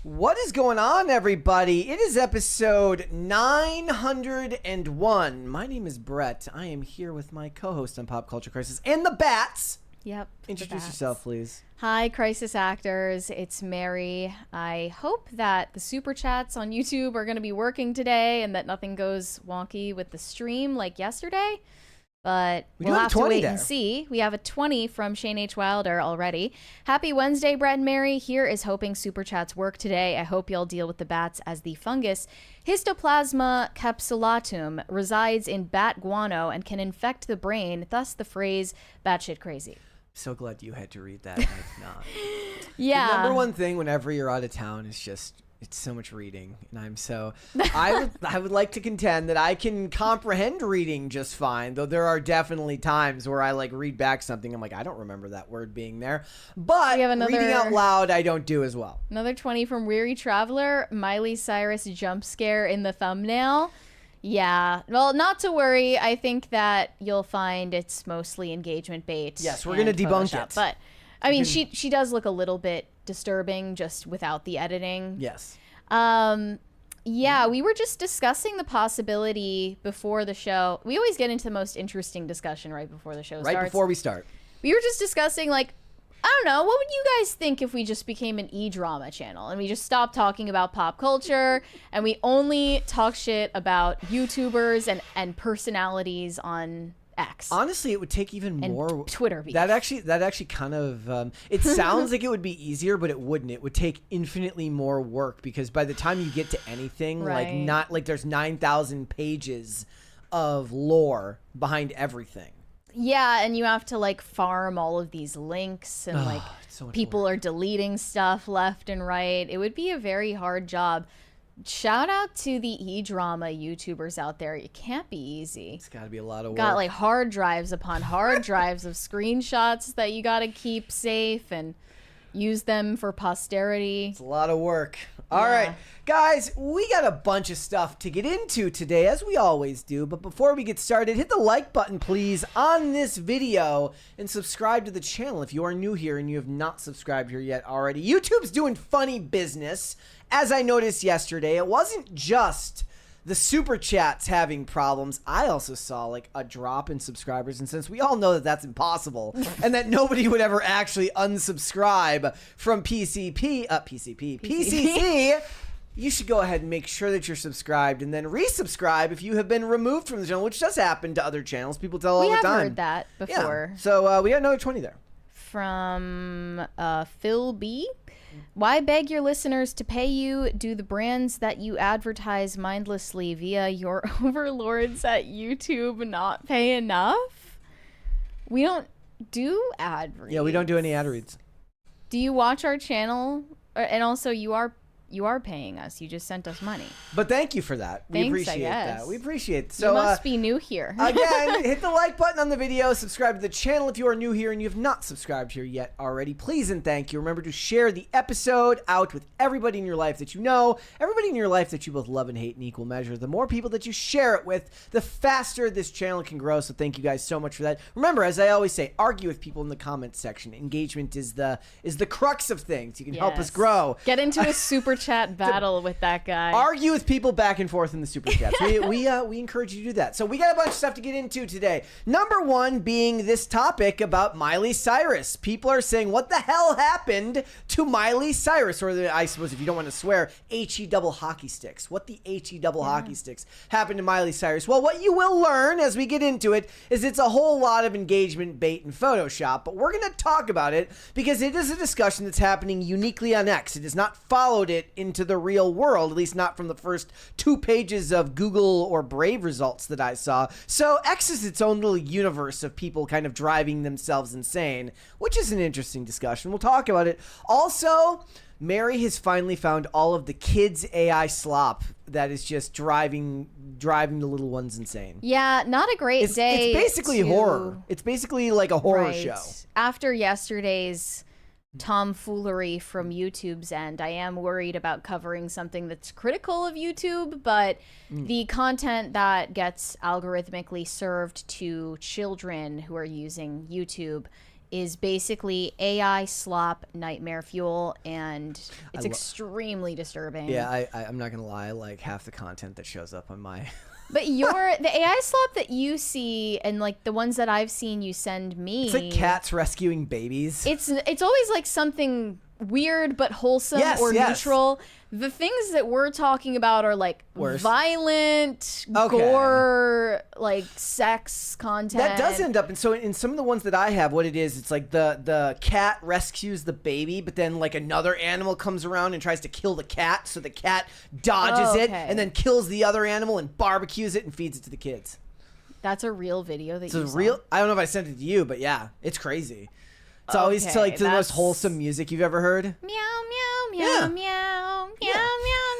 What is going on, everybody? It is episode 901. My name is Brett. I am here with my co-host on Pop Culture Crisis and the Bats. Yep. Introduce yourself, please. Hi, Crisis Actors. It's Mary. I hope that the Superchats on YouTube are going to be working today and that nothing goes wonky with the stream like yesterday. But we'll have to wait and see. We have a 20 from Shane H. Wilder already. Happy Wednesday, Brett and Mary. Here is hoping Superchats work today. I hope you'll deal with the bats as the fungus Histoplasma capsulatum resides in bat guano and can infect the brain, thus the phrase batshit crazy. So glad you had to read that. I've not. Yeah. The number one thing whenever you're out of town is just... it's so much reading, and I would like to contend that I can comprehend reading just fine, though there are definitely times where I read back something, I'm like, I don't remember that word being there. But reading out loud, I don't do as well. Another 20 from Weary Traveler, Miley Cyrus jump scare in the thumbnail. Yeah, well, not to worry. I think that you'll find it's mostly engagement bait. Yes, we're going to debunk it. But I mean, she does look a little bit disturbing just without the editing. Yes. Yeah, we were just discussing the possibility before the show. We always get into the most interesting discussion right before the show starts. Right before we start. We were just discussing, I don't know, what would you guys think if we just became an e-drama channel and we just stopped talking about pop culture and we only talk shit about YouTubers and personalities on X. Honestly, it would take even more Twitter beef. That actually kind of it sounds like it would be easier, but it wouldn't. It would take infinitely more work because by the time you get to anything, there's 9,000 pages of lore behind everything. Yeah, and you have to farm all of these links and so people are deleting stuff left and right. It would be a very hard job. Shout out to the e-drama YouTubers out there. It can't be easy. It's got to be a lot of work. Got hard drives upon hard drives of screenshots that you got to keep safe and use them for posterity. It's a lot of work. All right, guys, we got a bunch of stuff to get into today, as we always do. But before we get started, hit the like button, please, on this video and subscribe to the channel if you are new here and you have not subscribed here yet already. YouTube's doing funny business. As I noticed yesterday, it wasn't just the super chats having problems. I also saw a drop in subscribers, and since we all know that that's impossible and that nobody would ever actually unsubscribe from PCC, you should go ahead and make sure that you're subscribed and then resubscribe if you have been removed from the channel, which does happen to other channels. People tell all the time. We have heard that before. Yeah. So we got another 20 there. From Phil B. Why beg your listeners to pay you? Do the brands that you advertise mindlessly via your overlords at YouTube not pay enough? We don't do ad reads. Yeah, we don't do any ad reads. Do you watch our channel? And also, you are paying us. You just sent us money. But thank you for that. We appreciate that. We appreciate it. So, you must be new here. Again, hit the like button on the video. Subscribe to the channel if you are new here and you have not subscribed here yet already. Please and thank you. Remember to share the episode out with everybody in your life that you know, everybody in your life that you both love and hate in equal measure. The more people that you share it with, the faster this channel can grow. So thank you guys so much for that. Remember, as I always say, argue with people in the comments section. Engagement is the crux of things. You can help us grow. Get into a super chat battle with that guy. Argue with people back and forth in the super chats. we encourage you to do that. So we got a bunch of stuff to get into today. Number one being this topic about Miley Cyrus. People are saying, what the hell happened to Miley Cyrus? Or I suppose if you don't want to swear, HE double hockey sticks. What the HE double hockey sticks happened to Miley Cyrus? Well, what you will learn as we get into it is it's a whole lot of engagement bait and Photoshop, but we're going to talk about it because it is a discussion that's happening uniquely on X. It has not followed it into the real world, at least not from the first 2 pages of Google or Brave results that I saw. So X is its own little universe of people kind of driving themselves insane, which is an interesting discussion. We'll talk about it. Also, Mary has finally found all of the kids' AI slop that is just driving the little ones insane. Yeah, not a great day. It's basically horror. It's basically like a horror show. After yesterday's tomfoolery from YouTube's end, I am worried about covering something that's critical of YouTube, but the content that gets algorithmically served to children who are using YouTube is basically AI slop nightmare fuel, and it's extremely disturbing. Yeah, I'm not gonna lie, like half the content that shows up on my But the AI slop that you see, and like the ones that I've seen you send me, it's like cats rescuing babies. It's always like something weird but wholesome or neutral. The things that we're talking about are like violent, gore, like sex content. That does end up, and so in some of the ones that I have, what it is, it's like the cat rescues the baby, but then like another animal comes around and tries to kill the cat, so the cat dodges it and then kills the other animal and barbecues it and feeds it to the kids. That's a real video that you saw? I don't know if I sent it to you, but yeah, it's crazy. It's always to the most wholesome music you've ever heard. Meow meow meow meow meow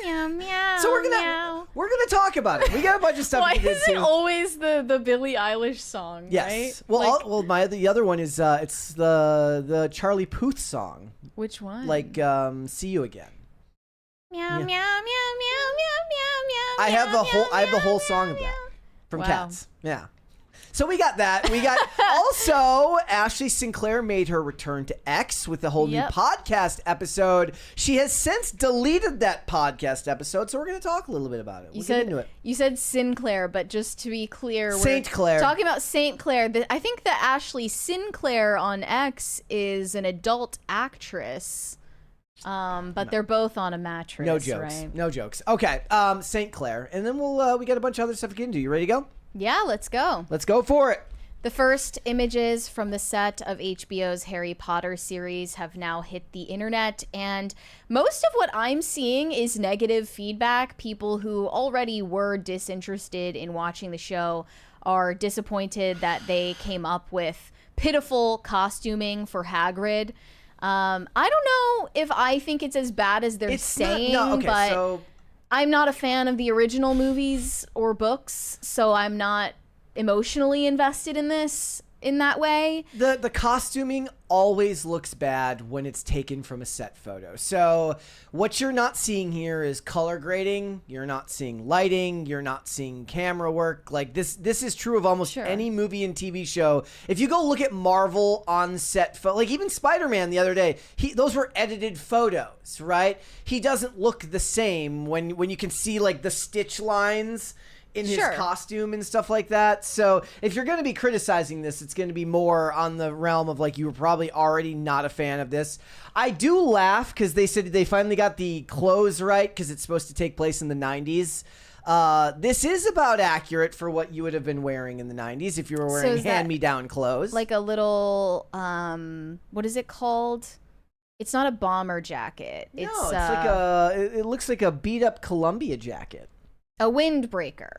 meow meow. So we're gonna talk about it. We got a bunch of stuff. Why is it always the Billie Eilish song? Yes. Right? Well, the other one is it's the Charlie Puth song. Which one? Like See You Again. Meow meow meow meow meow meow meow. I have the whole song of that from Cats. Yeah. So we got that. We got also Ashley Sinclair made her return to X with a whole new podcast episode. She has since deleted that podcast episode, so we're going to talk a little bit about it. We'll get into it. You said Sinclair, but just to be clear, Saint Clair. Talking about Saint Clair. I think that Ashley Sinclair on X is an adult actress. But they're both on a mattress. No jokes. Right? No jokes. Okay. Saint Clair, and then we got a bunch of other stuff to get into. You ready to go? Yeah, let's go. Let's go for it. The first images from the set of HBO's Harry Potter series have now hit the internet, and most of what I'm seeing is negative feedback. People who already were disinterested in watching the show are disappointed that they came up with pitiful costuming for Hagrid. I don't know if I think it's as bad as they're saying, but I'm not a fan of the original movies or books, so I'm not emotionally invested in this in that way. The costuming always looks bad when it's taken from a set photo. So what you're not seeing here is color grading. You're not seeing lighting. You're not seeing camera work. Like this is true of almost any movie and TV show. If you go look at Marvel on set, like even Spider-Man the other day, those were edited photos, right? He doesn't look the same when you can see like the stitch lines in his costume and stuff like that. So if you're going to be criticizing this, it's going to be more on the realm of like you were probably already not a fan of this. I do laugh because they said they finally got the clothes right because it's supposed to take place in the 90s. This is about accurate for what you would have been wearing in the 90s if you were wearing hand-me-down clothes. Like a little, what is it called? It's not a bomber jacket. No, it's like it looks like a beat-up Columbia jacket. A windbreaker.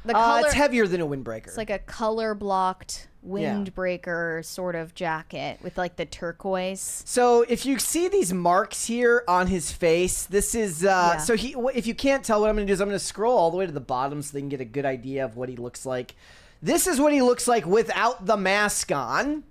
The color, it's heavier than a windbreaker. It's like a color-blocked windbreaker sort of jacket with like the turquoise. So if you see these marks here on his face, this is so if you can't tell, what I'm going to do is I'm going to scroll all the way to the bottom so they can get a good idea of what he looks like. This is what he looks like without the mask on.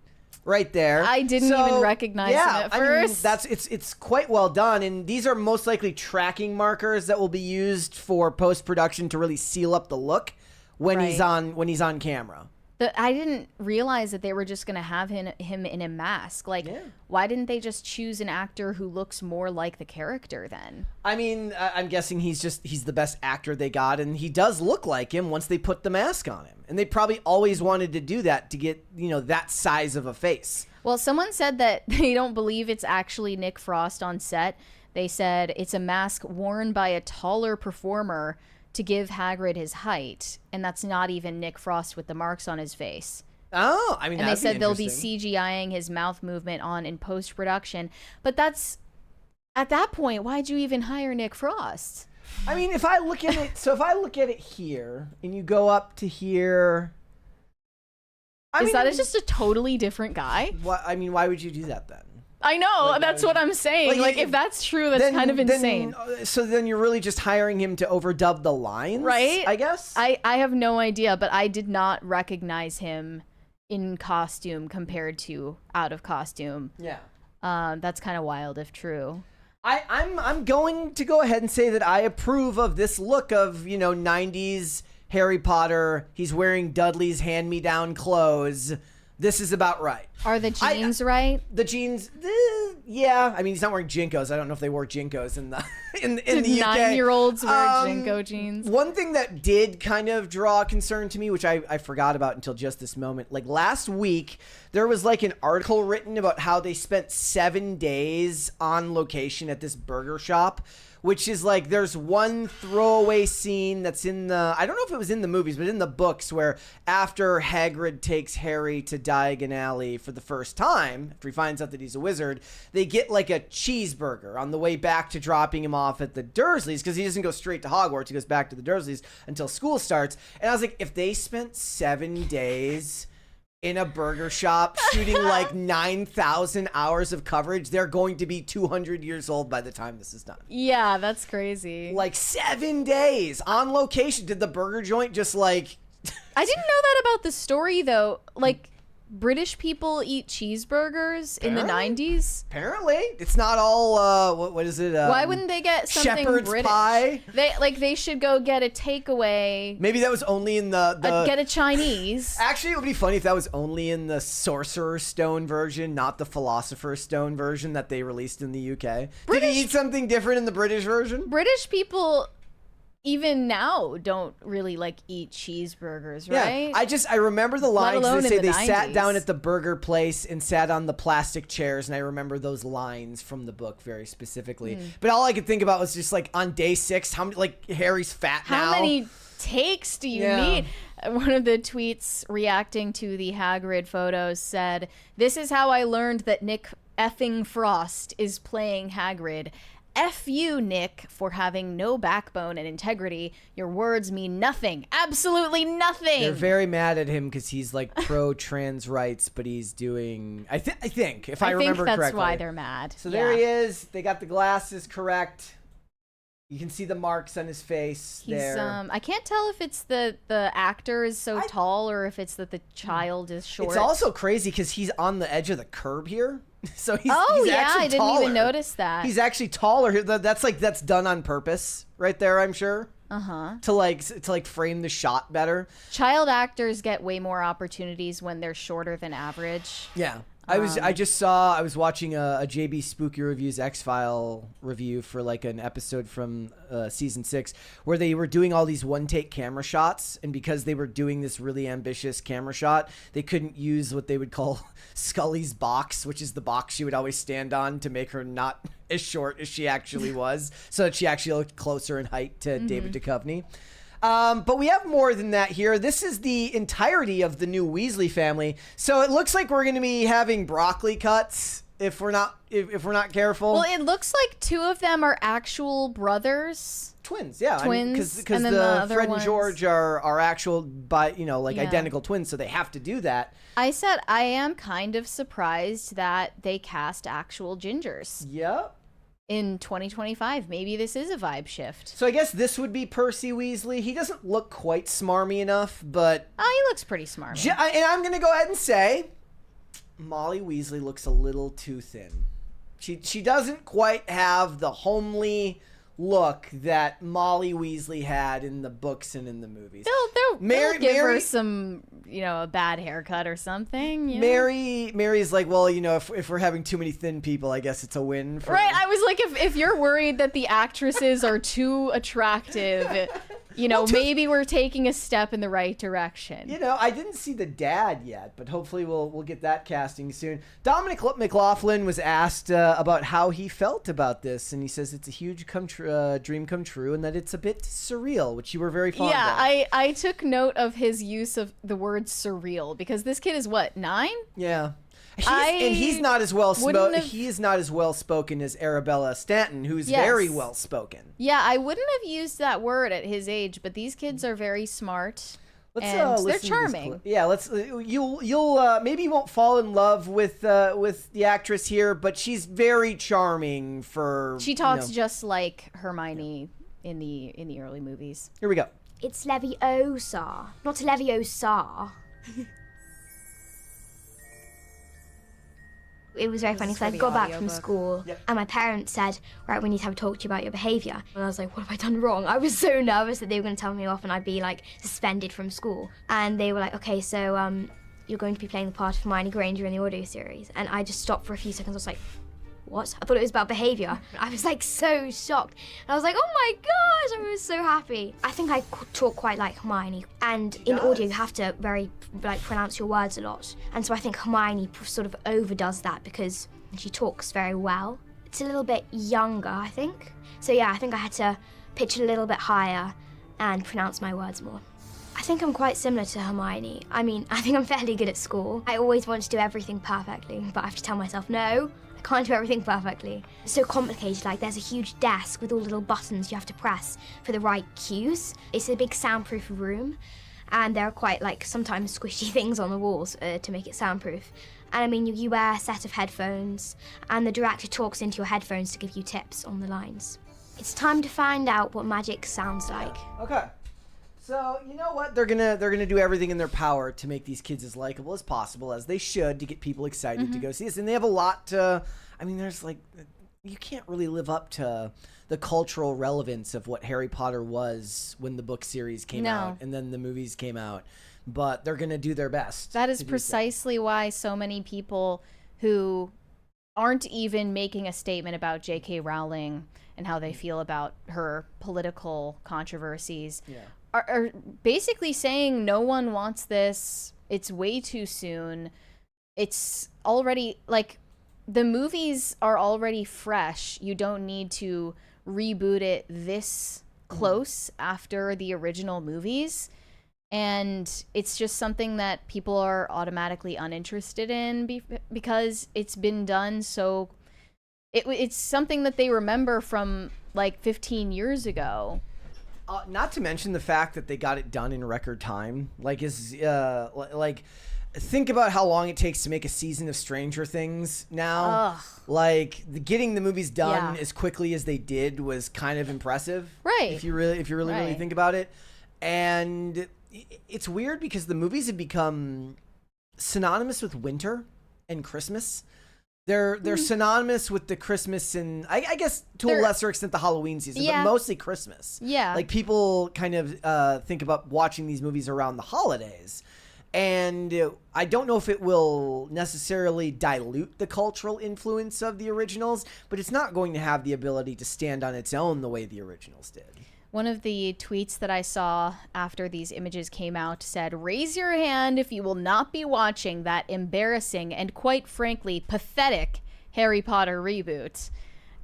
Right there. I didn't even recognize him at first. I mean, it's quite well done, and these are most likely tracking markers that will be used for post-production to really seal up the look when he's on camera. I didn't realize that they were just going to have him in a mask. Like, why didn't they just choose an actor who looks more like the character then? I mean, I'm guessing he's the best actor they got, and he does look like him once they put the mask on him. And they probably always wanted to do that to get, that size of a face. Well, someone said that they don't believe it's actually Nick Frost on set. They said it's a mask worn by a taller performer to give Hagrid his height, and that's not even Nick Frost with the marks on his face. Oh, I mean, and they said they'll be CGIing his mouth movement on in post-production. But that's, at that point, why'd you even hire Nick Frost? I mean, if I look at it here, and you go up to here, is that just a totally different guy? Why would you do that then? I know, that's what I'm saying. Like if that's true, that's kind of insane. So then you're really just hiring him to overdub the lines? Right? I guess? I have no idea, but I did not recognize him in costume compared to out of costume. Yeah. That's kind of wild if true. I'm going to go ahead and say that I approve of this look of, 90s Harry Potter. He's wearing Dudley's hand-me-down clothes. This is about right. Are the jeans right? The jeans, yeah. I mean, he's not wearing Jinkos. I don't know if they wore Jinkos in the in the UK. 9-year-olds wear Jinko jeans. One thing that did kind of draw concern to me, which I forgot about until just this moment, like last week, there was like an article written about how they spent 7 days on location at this burger shop. Which is like, there's one throwaway scene that's in the, I don't know if it was in the movies, but in the books, where after Hagrid takes Harry to Diagon Alley for the first time, after he finds out that he's a wizard, they get like a cheeseburger on the way back to dropping him off at the Dursleys, because he doesn't go straight to Hogwarts, he goes back to the Dursleys until school starts. And I was like, if they spent 7 days in a burger shop shooting like 9,000 hours of coverage, they're going to be 200 years old by the time this is done. Yeah, that's crazy. Like 7 days on location. Did the burger joint just like... I didn't know that about the story though. Like, British people eat cheeseburgers in the 90s. Apparently. It's not all, what is it? Why wouldn't they get something shepherd's British? pie? They should go get a takeaway. Maybe that was only in the get a Chinese. Actually, it would be funny if that was only in the Sorcerer's Stone version, not the Philosopher's Stone version that they released in the UK. Did he eat something different in the British version? British people even now don't really like eat cheeseburgers, right? Yeah, I remember the lines. They say they 90s. sat down at the burger place and sat on the plastic chairs, and I remember those lines from the book very specifically. But all I could think about was just like on day 6, how many, like Harry's fat now. How many takes do you need? One of the tweets reacting to the Hagrid photos said, "This is how I learned that Nick effing Frost is playing Hagrid. F you, Nick, for having no backbone and integrity. Your words mean nothing. Absolutely nothing." They're very mad at him because he's like pro-trans rights, but he's doing... I think, if I remember correctly. That's why they're mad. So there he is. They got the glasses correct. You can see the marks on his face there. I can't tell if it's the actor is so tall or if it's that the child is short. It's also crazy because he's on the edge of the curb here. So he's yeah, actually I didn't taller. even notice that. He's actually taller. That's done on purpose right there, I'm sure. To like frame the shot better. Child actors get way more opportunities when they're shorter than average. Yeah. I was watching a JB Spooky Reviews X-File review for like an episode from season 6 where they were doing all these one-take camera shots, and because they were doing this really ambitious camera shot, they couldn't use what they would call Scully's box, which is the box she would always stand on to make her not as short as she actually was, so that she actually looked closer in height to David Duchovny. But we have more than that here. This is the entirety of the new Weasley family. So it looks like we're going to be having broccoli cuts if we're not careful. Well, it looks like 2 of them are actual brothers. Twins, yeah. Twins. Because the Fred and George are actual, identical twins, so they have to do that. I said I am kind of surprised that they cast actual gingers. Yep. In 2025, maybe this is a vibe shift. So I guess this would be Percy Weasley. He doesn't look quite smarmy enough, but... Oh, he looks pretty smarmy. And I'm going to go ahead and say Molly Weasley looks a little too thin. She doesn't quite have the homely look that Molly Weasley had in the books and in the movies. They'll give her some, a bad haircut or something. Mary's like, well, if we're having too many thin people, I guess it's a win. Right. I was like, if you're worried that the actresses are too attractive, maybe we're taking a step in the right direction. I didn't see the dad yet, but hopefully we'll get that casting soon. Dominic McLaughlin was asked about how he felt about this, and he says it's a huge dream come true, and that it's a bit surreal, which you were very fond of. Yeah, I took note of his use of the word surreal, because this kid is what, 9? Yeah. He's not as well spoken. He is not as well spoken as Arabella Stanton, who's very well spoken. Yeah, I wouldn't have used that word at his age, but these kids are very smart. And they're charming. Yeah, you'll maybe you won't fall in love with the actress here, but she's very charming for. She talks just like Hermione in the early movies. Here we go. It's Leviosa, not Leviosa. It was very funny because I got back from school and my parents said, right, we need to have a talk to you about your behaviour. And I was like, what have I done wrong? I was so nervous that they were going to tell me off and I'd be like suspended from school. And they were like, okay, so you're going to be playing the part of Hermione Granger in the audio series. And I just stopped for a few seconds. I was like, what? I thought it was about behaviour. I was like so shocked. And I was like, oh my gosh, I was so happy. I think I talk quite like Hermione. And in audio, you have to pronounce your words a lot. And so I think Hermione sort of overdoes that because she talks very well. It's a little bit younger, I think. So yeah, I think I had to pitch a little bit higher and pronounce my words more. I think I'm quite similar to Hermione. I mean, I think I'm fairly good at school. I always want to do everything perfectly, but I have to tell myself, no, I can't do everything perfectly. It's so complicated, like there's a huge desk with all little buttons you have to press for the right cues. It's a big soundproof room, and there are quite sometimes squishy things on the walls to make it soundproof. And I mean, you wear a set of headphones, and the director talks into your headphones to give you tips on the lines. It's time to find out what magic sounds like. Okay. So, you know what? They're gonna do everything in their power to make these kids as likable as possible, as they should, to get people excited to go see this. And they have a lot to... I mean, there's you can't really live up to the cultural relevance of what Harry Potter was when the book series came out and then the movies came out. But they're going to do their best. That is precisely why so many people who aren't even making a statement about J.K. Rowling and how they feel about her political controversies are basically saying no one wants this. It's way too soon. It's already, the movies are already fresh. You don't need to reboot it this close after the original movies. And it's just something that people are automatically uninterested in because it's been done so... It's something that they remember from 15 years ago. Not to mention the fact that they got it done in record time. Think about how long it takes to make a season of Stranger Things now. Ugh. Getting the movies done as quickly as they did was kind of impressive. Right. If you really think about it. And it's weird because the movies have become synonymous with winter and Christmas. They're synonymous with the Christmas and I guess to a lesser extent the Halloween season, but mostly Christmas. Yeah. People kind of think about watching these movies around the holidays. And I don't know if it will necessarily dilute the cultural influence of the originals, but it's not going to have the ability to stand on its own the way the originals did. One of the tweets that I saw after these images came out said, "Raise your hand if you will not be watching that embarrassing and quite frankly pathetic Harry Potter reboot."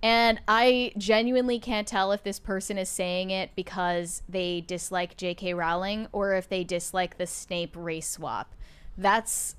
And I genuinely can't tell if this person is saying it because they dislike J.K. Rowling or if they dislike the Snape race swap. That's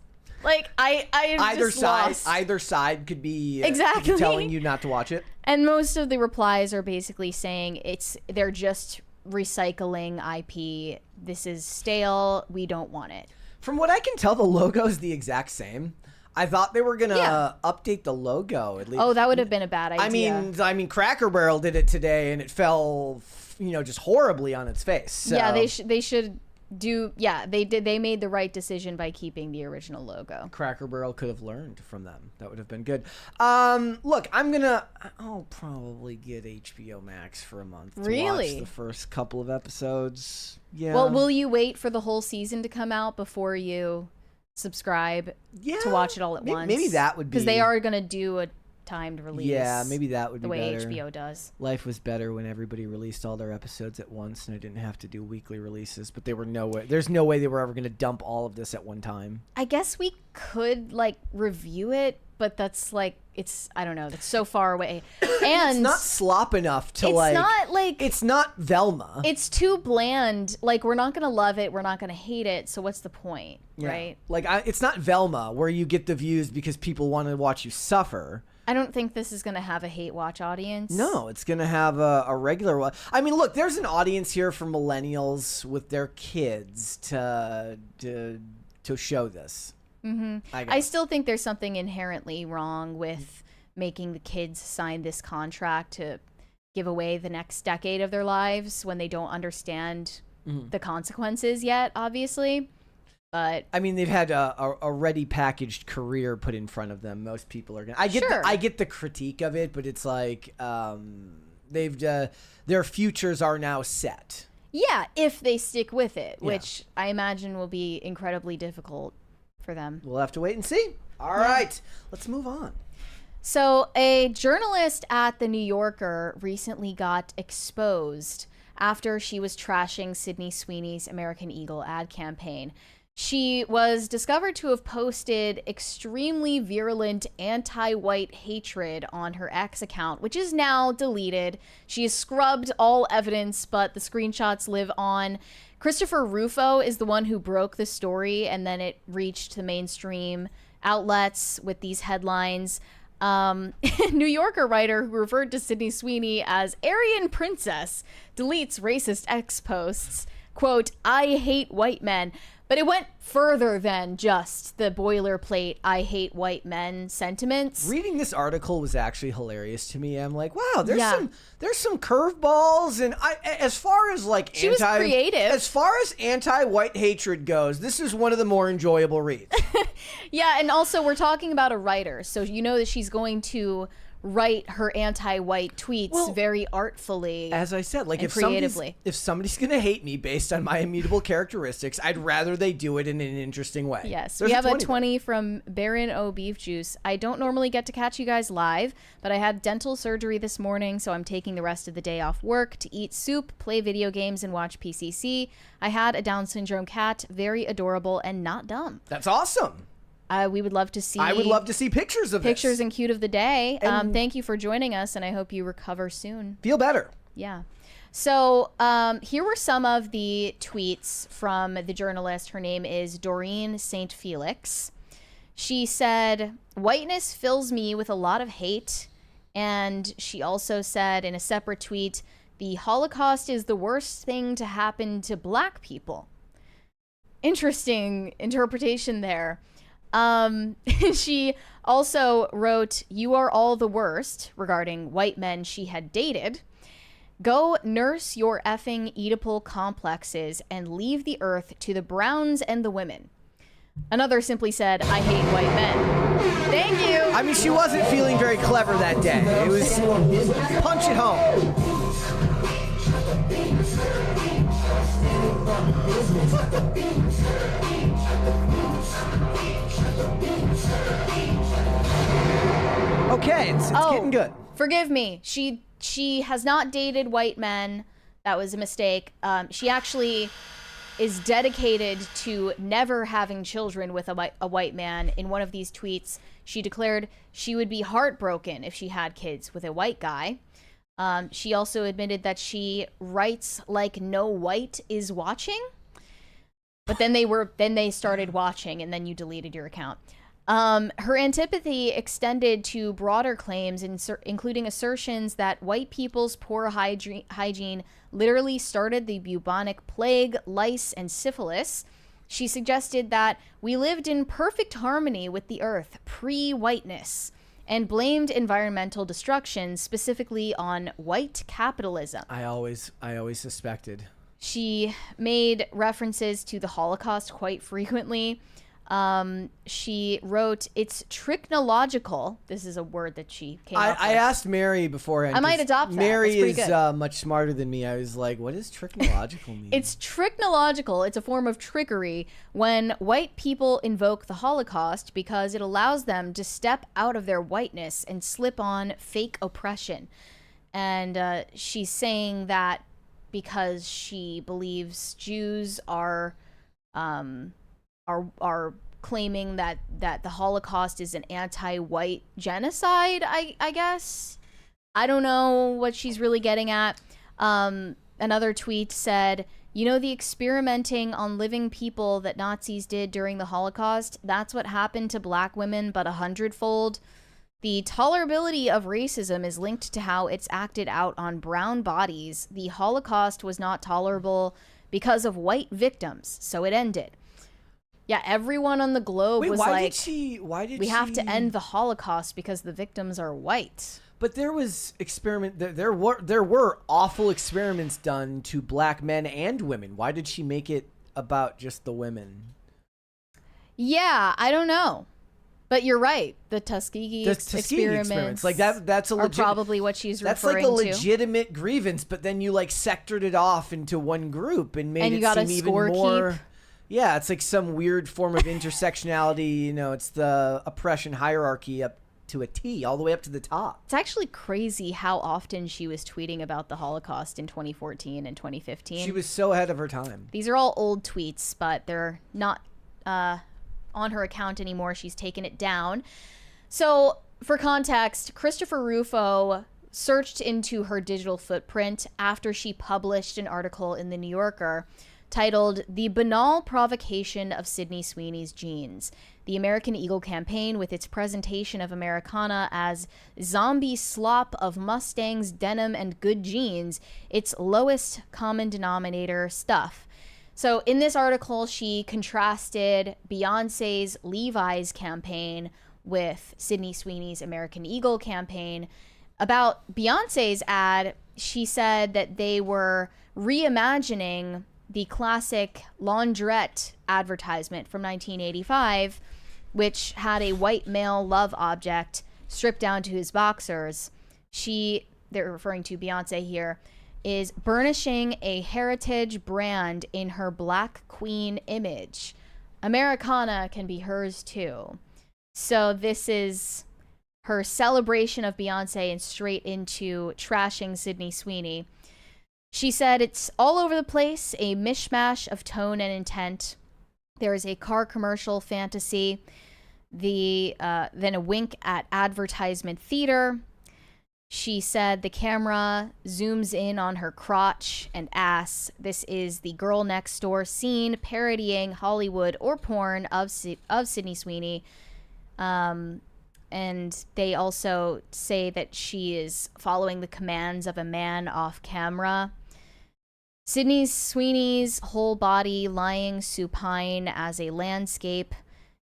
I either side could be exactly telling you not to watch it. And most of the replies are basically saying they're just recycling IP. This is stale. We don't want it. From what I can tell, the logo is the exact same. I thought they were gonna update the logo at least. Oh, that would have been a bad idea. I mean, Cracker Barrel did it today, and it fell, just horribly on its face. So. Yeah, they should do. Yeah, they did. They made the right decision by keeping the original logo. Cracker Barrel could have learned from them. That would have been good. Look, I'll probably get HBO Max for a month. To watch the first couple of episodes. Yeah. Well, will you wait for the whole season to come out before you subscribe to watch it all at once? Maybe that would be, because they are going to do a timed release. Yeah, maybe that would be the way better. HBO does. Life was better when everybody released all their episodes at once and I didn't have to do weekly releases, but there's no way they were ever going to dump all of this at one time. I guess we could review it, but that's I don't know, that's so far away. And it's not slop enough to it's not Velma. It's too bland. We're not gonna love it, we're not gonna hate it, so what's the point? Right? It's not Velma where you get the views because people want to watch you suffer. I don't think this is gonna have a hate watch audience. No, it's gonna have a regular one. I mean, look, there's an audience here for millennials with their kids to show this. Mm-hmm. I still think there's something inherently wrong with making the kids sign this contract to give away the next decade of their lives when they don't understand the consequences yet, obviously. But I mean, they've had a ready packaged career put in front of them. Most people are gonna. I get the critique of it, but it's their futures are now set. Yeah, if they stick with it, which I imagine will be incredibly difficult for them. We'll have to wait and see. All right, let's move on. So a journalist at The New Yorker recently got exposed after she was trashing Sydney Sweeney's American Eagle ad campaign. She was discovered to have posted extremely virulent anti-white hatred on her X account, which is now deleted. She has scrubbed all evidence, but the screenshots live on. Christopher Rufo is the one who broke the story, and then it reached the mainstream outlets with these headlines. New Yorker writer who referred to Sydney Sweeney as Aryan Princess deletes racist X posts. Quote, I hate white men. But it went further than just the boilerplate I hate white men sentiments. Reading this article was actually hilarious to me. I'm like, wow, there's some curveballs, and as far as like she was creative. As far as anti-white hatred goes, this is one of the more enjoyable reads. Yeah, and also we're talking about a writer, so you know that she's going to write her anti-white tweets very artfully. As I said, like if somebody's gonna hate me based on my immutable characteristics, I'd rather they do it in an interesting way. Yes, we have a 20 from Baron O Beef Juice. I don't normally get to catch you guys live, but I had dental surgery this morning, so I'm taking the rest of the day off work to eat soup, play video games, and watch PCC. I had a Down syndrome cat, very adorable and not dumb. That's awesome. We would love to see. I would love to see pictures of pictures and cute of the day. Thank you for joining us, and I hope you recover soon. Feel better. Yeah. So here were some of the tweets from the journalist. Her name is Doreen St. Felix. She said, "Whiteness fills me with a lot of hate," and she also said in a separate tweet, "The Holocaust is the worst thing to happen to Black people." Interesting interpretation there. She also wrote, "You are all the worst," regarding white men she had dated. "Go nurse your effing Oedipal complexes and leave the earth to the browns and the women." Another simply said, "I hate white men." Thank you. I mean, she wasn't feeling very clever that day. It was punch it home. Okay, it's getting good. Forgive me. She has not dated white men. That was a mistake. She actually is dedicated to never having children with a white man. In one of these tweets, she declared she would be heartbroken if she had kids with a white guy. She also admitted that she writes like no white is watching. But then they started watching, and then you deleted your account. Her antipathy extended to broader claims, including assertions that white people's poor hygiene literally started the bubonic plague, lice, and syphilis. She suggested that we lived in perfect harmony with the earth pre-whiteness, and blamed environmental destruction specifically on white capitalism. I always suspected. She made references to the Holocaust quite frequently. She wrote, "It's trichnological." This is a word that she came up with. I asked Mary beforehand. I might adopt that. Mary is much smarter than me. I was like, what does trichnological mean? It's trichnological. It's a form of trickery when white people invoke the Holocaust because it allows them to step out of their whiteness and slip on fake oppression. And she's saying that because she believes Jews are claiming that the Holocaust is an anti-white genocide, I guess. I don't know what she's really getting at. Another tweet said, "You know the experimenting on living people that Nazis did during the Holocaust? That's what happened to Black women, but 100-fold. The tolerability of racism is linked to how it's acted out on brown bodies. The Holocaust was not tolerable because of white victims, so it ended." Yeah, everyone on the globe was like, we have to end the Holocaust because the victims are white. But there was there were awful experiments done to Black men and women. Why did she make it about just the women? Yeah, I don't know. But you're right. The Tuskegee experiments like that's a legit, probably what she's referring to. That's like a legitimate grievance, but then you like sectored it off into one group and made it seem even more. Yeah, it's like some weird form of intersectionality. You know, it's the oppression hierarchy up to a T, all the way up to the top. It's actually crazy how often she was tweeting about the Holocaust in 2014 and 2015. She was so ahead of her time. These are all old tweets, but they're not on her account anymore. She's taken it down. So, for context, Christopher Rufo searched into her digital footprint after she published an article in The New Yorker titled "The Banal Provocation of Sydney Sweeney's Jeans. The American Eagle campaign with its presentation of Americana as zombie slop of Mustangs, denim, and good jeans, its lowest common denominator stuff." So in this article, she contrasted Beyonce's Levi's campaign with Sydney Sweeney's American Eagle campaign. About Beyonce's ad, she said that they were reimagining the classic laundrette advertisement from 1985, which had a white male love object stripped down to his boxers. They're referring to Beyonce here, is burnishing a heritage brand in her Black Queen image. Americana can be hers too. So this is her celebration of Beyonce and straight into trashing Sydney Sweeney. She said it's all over the place, a mishmash of tone and intent. There is a car commercial fantasy, then a wink at advertisement theater. She said the camera zooms in on her crotch and ass. This is the girl next door scene parodying Hollywood or porn of Sydney Sweeney. And they also say that she is following the commands of a man off camera. Sydney Sweeney's whole body lying supine as a landscape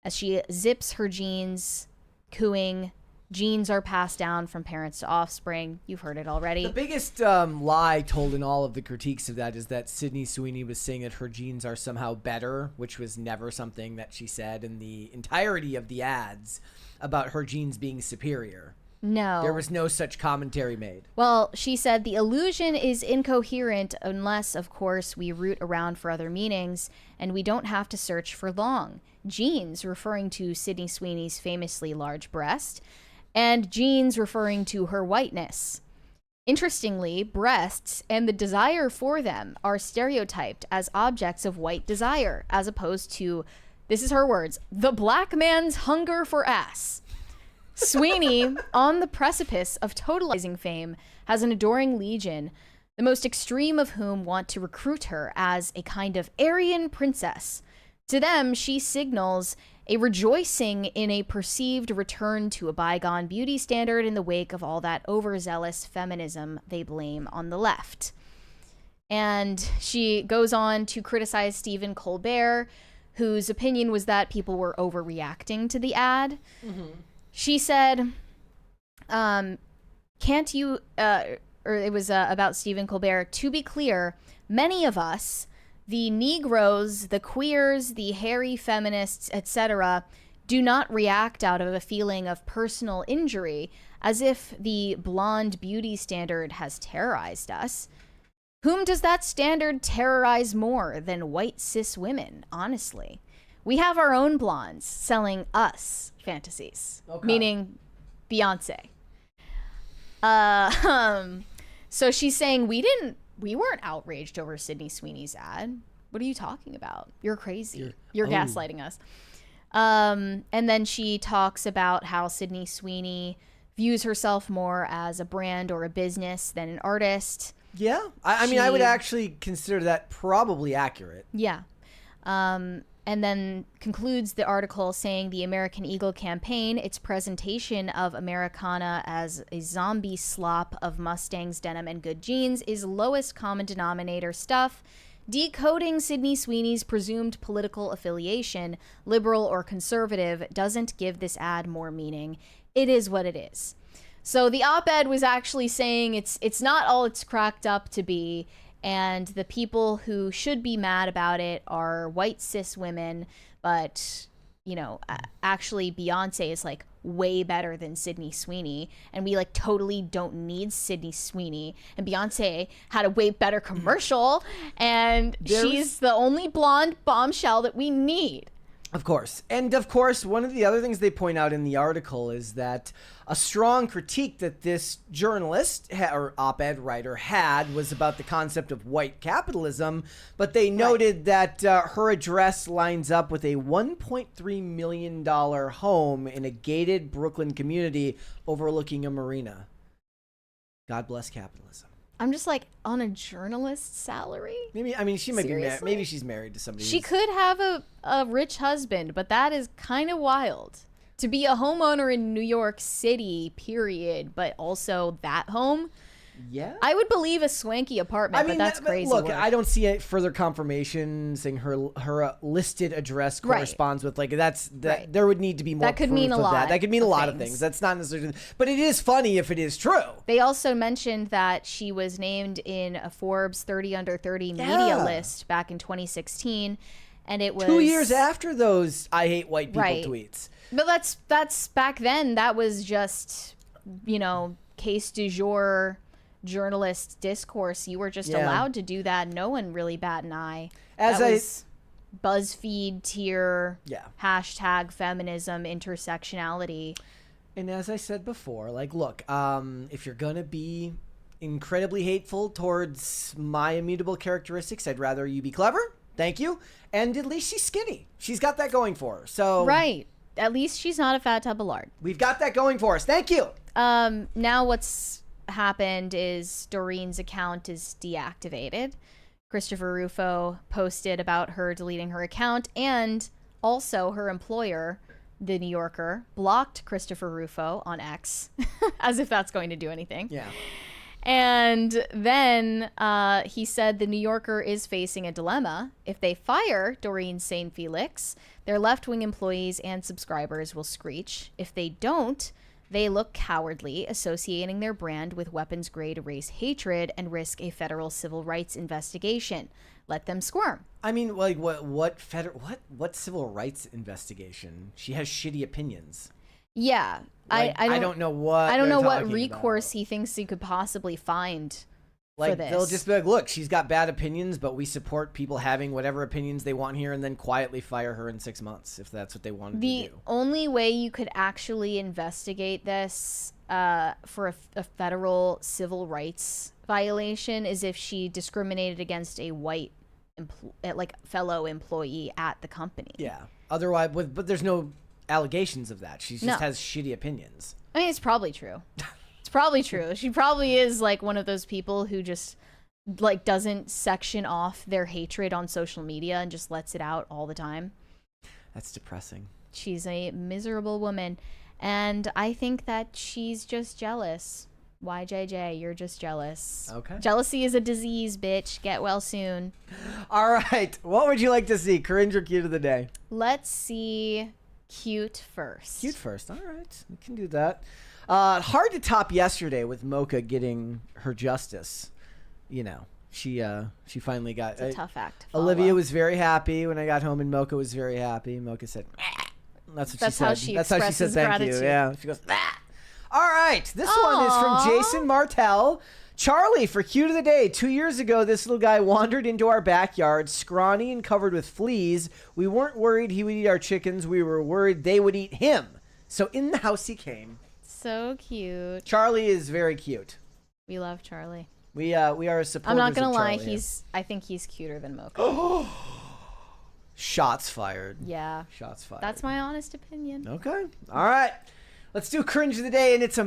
as she zips her jeans, cooing, "Genes are passed down from parents to offspring." You've heard it already. The biggest lie told in all of the critiques of that is that Sydney Sweeney was saying that her jeans are somehow better, which was never something that she said in the entirety of the ads about her jeans being superior. No. There was no such commentary made. Well, she said the illusion is incoherent unless, of course, we root around for other meanings, and we don't have to search for long. Jeans, referring to Sydney Sweeney's famously large breast, and jeans referring to her whiteness. Interestingly, breasts and the desire for them are stereotyped as objects of white desire, as opposed to, this is her words, the black man's hunger for ass. Sweeney, on the precipice of totalizing fame, has an adoring legion, the most extreme of whom want to recruit her as a kind of Aryan princess. To them, she signals a rejoicing in a perceived return to a bygone beauty standard in the wake of all that overzealous feminism they blame on the left. And she goes on to criticize Stephen Colbert, whose opinion was that people were overreacting to the ad. Mm-hmm. She said, can't you, or it was about Stephen Colbert, to be clear, many of us, the Negroes, the queers, the hairy feminists, etc., do not react out of a feeling of personal injury, as if the blonde beauty standard has terrorized us. Whom does that standard terrorize more than white cis women, honestly? We have our own blondes selling us fantasies, meaning Beyonce. So she's saying we weren't outraged over Sydney Sweeney's ad. What are you talking about? You're crazy. You're gaslighting us. And then she talks about how Sydney Sweeney views herself more as a brand or a business than an artist. Yeah. I mean, I would actually consider that probably accurate. Yeah. And then concludes the article saying the American Eagle campaign, its presentation of Americana as a zombie slop of Mustangs, denim, and good jeans is lowest common denominator stuff, decoding Sydney Sweeney's presumed political affiliation, liberal or conservative, doesn't give this ad more meaning. It is what it is. So the op-ed was actually saying it's not all it's cracked up to be, and the people who should be mad about it are white cis women, but, you know, actually Beyonce is like, way better than Sydney Sweeney, and we like totally don't need Sydney Sweeney, and Beyonce had a way better commercial, and she's the only blonde bombshell that we need. Of course. And of course, one of the other things they point out in the article is that a strong critique that this journalist or op-ed writer had was about the concept of white capitalism, but they noted that her address lines up with a $1.3 million home in a gated Brooklyn community overlooking a marina. God bless capitalism. I'm just like, on a journalist's salary? Maybe, I mean, she might be married. Seriously? Maybe she's married to somebody. She could have a rich husband, but that is kind of wild. To be a homeowner in New York City, period, but also that home. Yeah. I would believe a swanky apartment, but that's crazy. Look, work. I don't see a further confirmation saying her listed address corresponds with that. Right. There would need to be more. That could mean a lot. That could mean a of lot of things. things. That's not necessarily, but it is funny if it is true. They also mentioned that she was named in a Forbes 30 under 30 media list back in 2016, and it was 2 years after those "I hate white people" tweets. But that's back then. That was just, case du jour journalist discourse. You were just allowed to do that. No one really bat an eye. Was BuzzFeed tier. Hashtag feminism intersectionality. And as I said before, like, look, if you're gonna be incredibly hateful towards my immutable characteristics, I'd rather you be clever. Thank you. And at least she's skinny. She's got that going for her. So right. At least she's not a fat tub of lard. We've got that going for us. Thank you. Now what's happened is Doreen's account is deactivated. Christopher Rufo posted about her deleting her account, and also her employer, The New Yorker, blocked Christopher Rufo on X, as if that's going to do anything. Yeah. And then he said The New Yorker is facing a dilemma. If they fire Doreen St. Felix, their left-wing employees and subscribers will screech. If they don't, they look cowardly, associating their brand with weapons-grade race hatred and risk a federal civil rights investigation. Let them squirm. I mean, like, what civil rights investigation? She has shitty opinions. Yeah. Like, I don't know what recourse he thinks he could possibly find for this. They'll just be like, look, she's got bad opinions, but we support people having whatever opinions they want here, and then quietly fire her in 6 months if that's what they wanted to do. The only way you could actually investigate this for a federal civil rights violation is if she discriminated against a white fellow employee at the company. Yeah. Otherwise, but there's no allegations of that. She just has shitty opinions. I mean, it's probably true. It's probably true. She probably is like one of those people who just like doesn't section off their hatred on social media and just lets it out all the time. That's depressing. She's a miserable woman, and I think that she's just jealous. YJJ, you're just jealous. Okay. Jealousy is a disease, bitch. Get well soon. All right. What would you like to see? Cringe or cute of the day? Let's see cute first. Cute first. All right. We can do that. Hard to top yesterday with Mocha getting her justice. She finally got. It's a tough act to follow. Olivia was very happy when I got home, and Mocha was very happy. Mocha said, "That's what she said." That's how she said thank gratitude. you. Yeah. She goes, "Ah." All right. This one is from Jason Martell. Charlie, for cute of the day. 2 years ago, this little guy wandered into our backyard, scrawny and covered with fleas. We weren't worried he would eat our chickens. We were worried they would eat him. So in the house he came. So cute. Charlie is very cute. We love Charlie. We are supporters. I'm not gonna lie. Charlie. I think he's cuter than Mocha. Shots fired. Yeah. Shots fired. That's my honest opinion. Okay. All right. Let's do cringe of the day, and it's a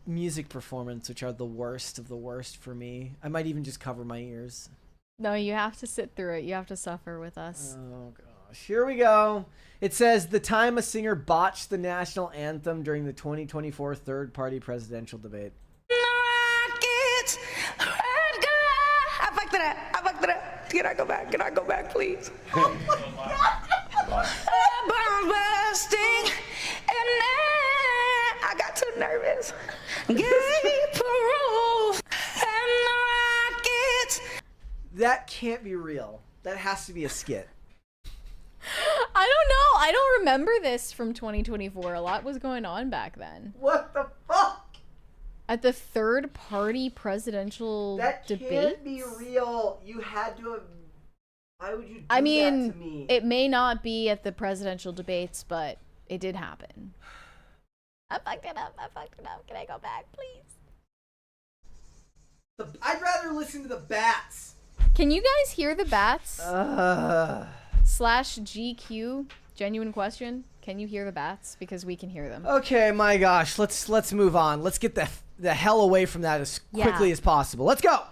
music performance, which are the worst of the worst for me. I might even just cover my ears. No, you have to sit through it. You have to suffer with us. Oh gosh. Here we go. It says the time a singer botched the national anthem during the 2024 third-party presidential debate. Rockets, red girl. I fucked it up. Can I go back? Can I go back, please? Oh my God. Bomb bursting. And I got too nervous. Gay parole and the rockets. That can't be real. That has to be a skit. I don't know. I don't remember this from 2024. A lot was going on back then. What the fuck? At the third-party presidential That debate? can't be real. You had to have... Why would you do I mean, that to me? it may not be at the presidential debates, but it did happen. I fucked it up. Can I go back, please? I'd rather listen to the bats. Can you guys hear the bats? /GQ, genuine question. Can you hear the bats? Because we can hear them. Okay, my gosh. Let's move on. Let's get the hell away from that as quickly as possible. Let's go.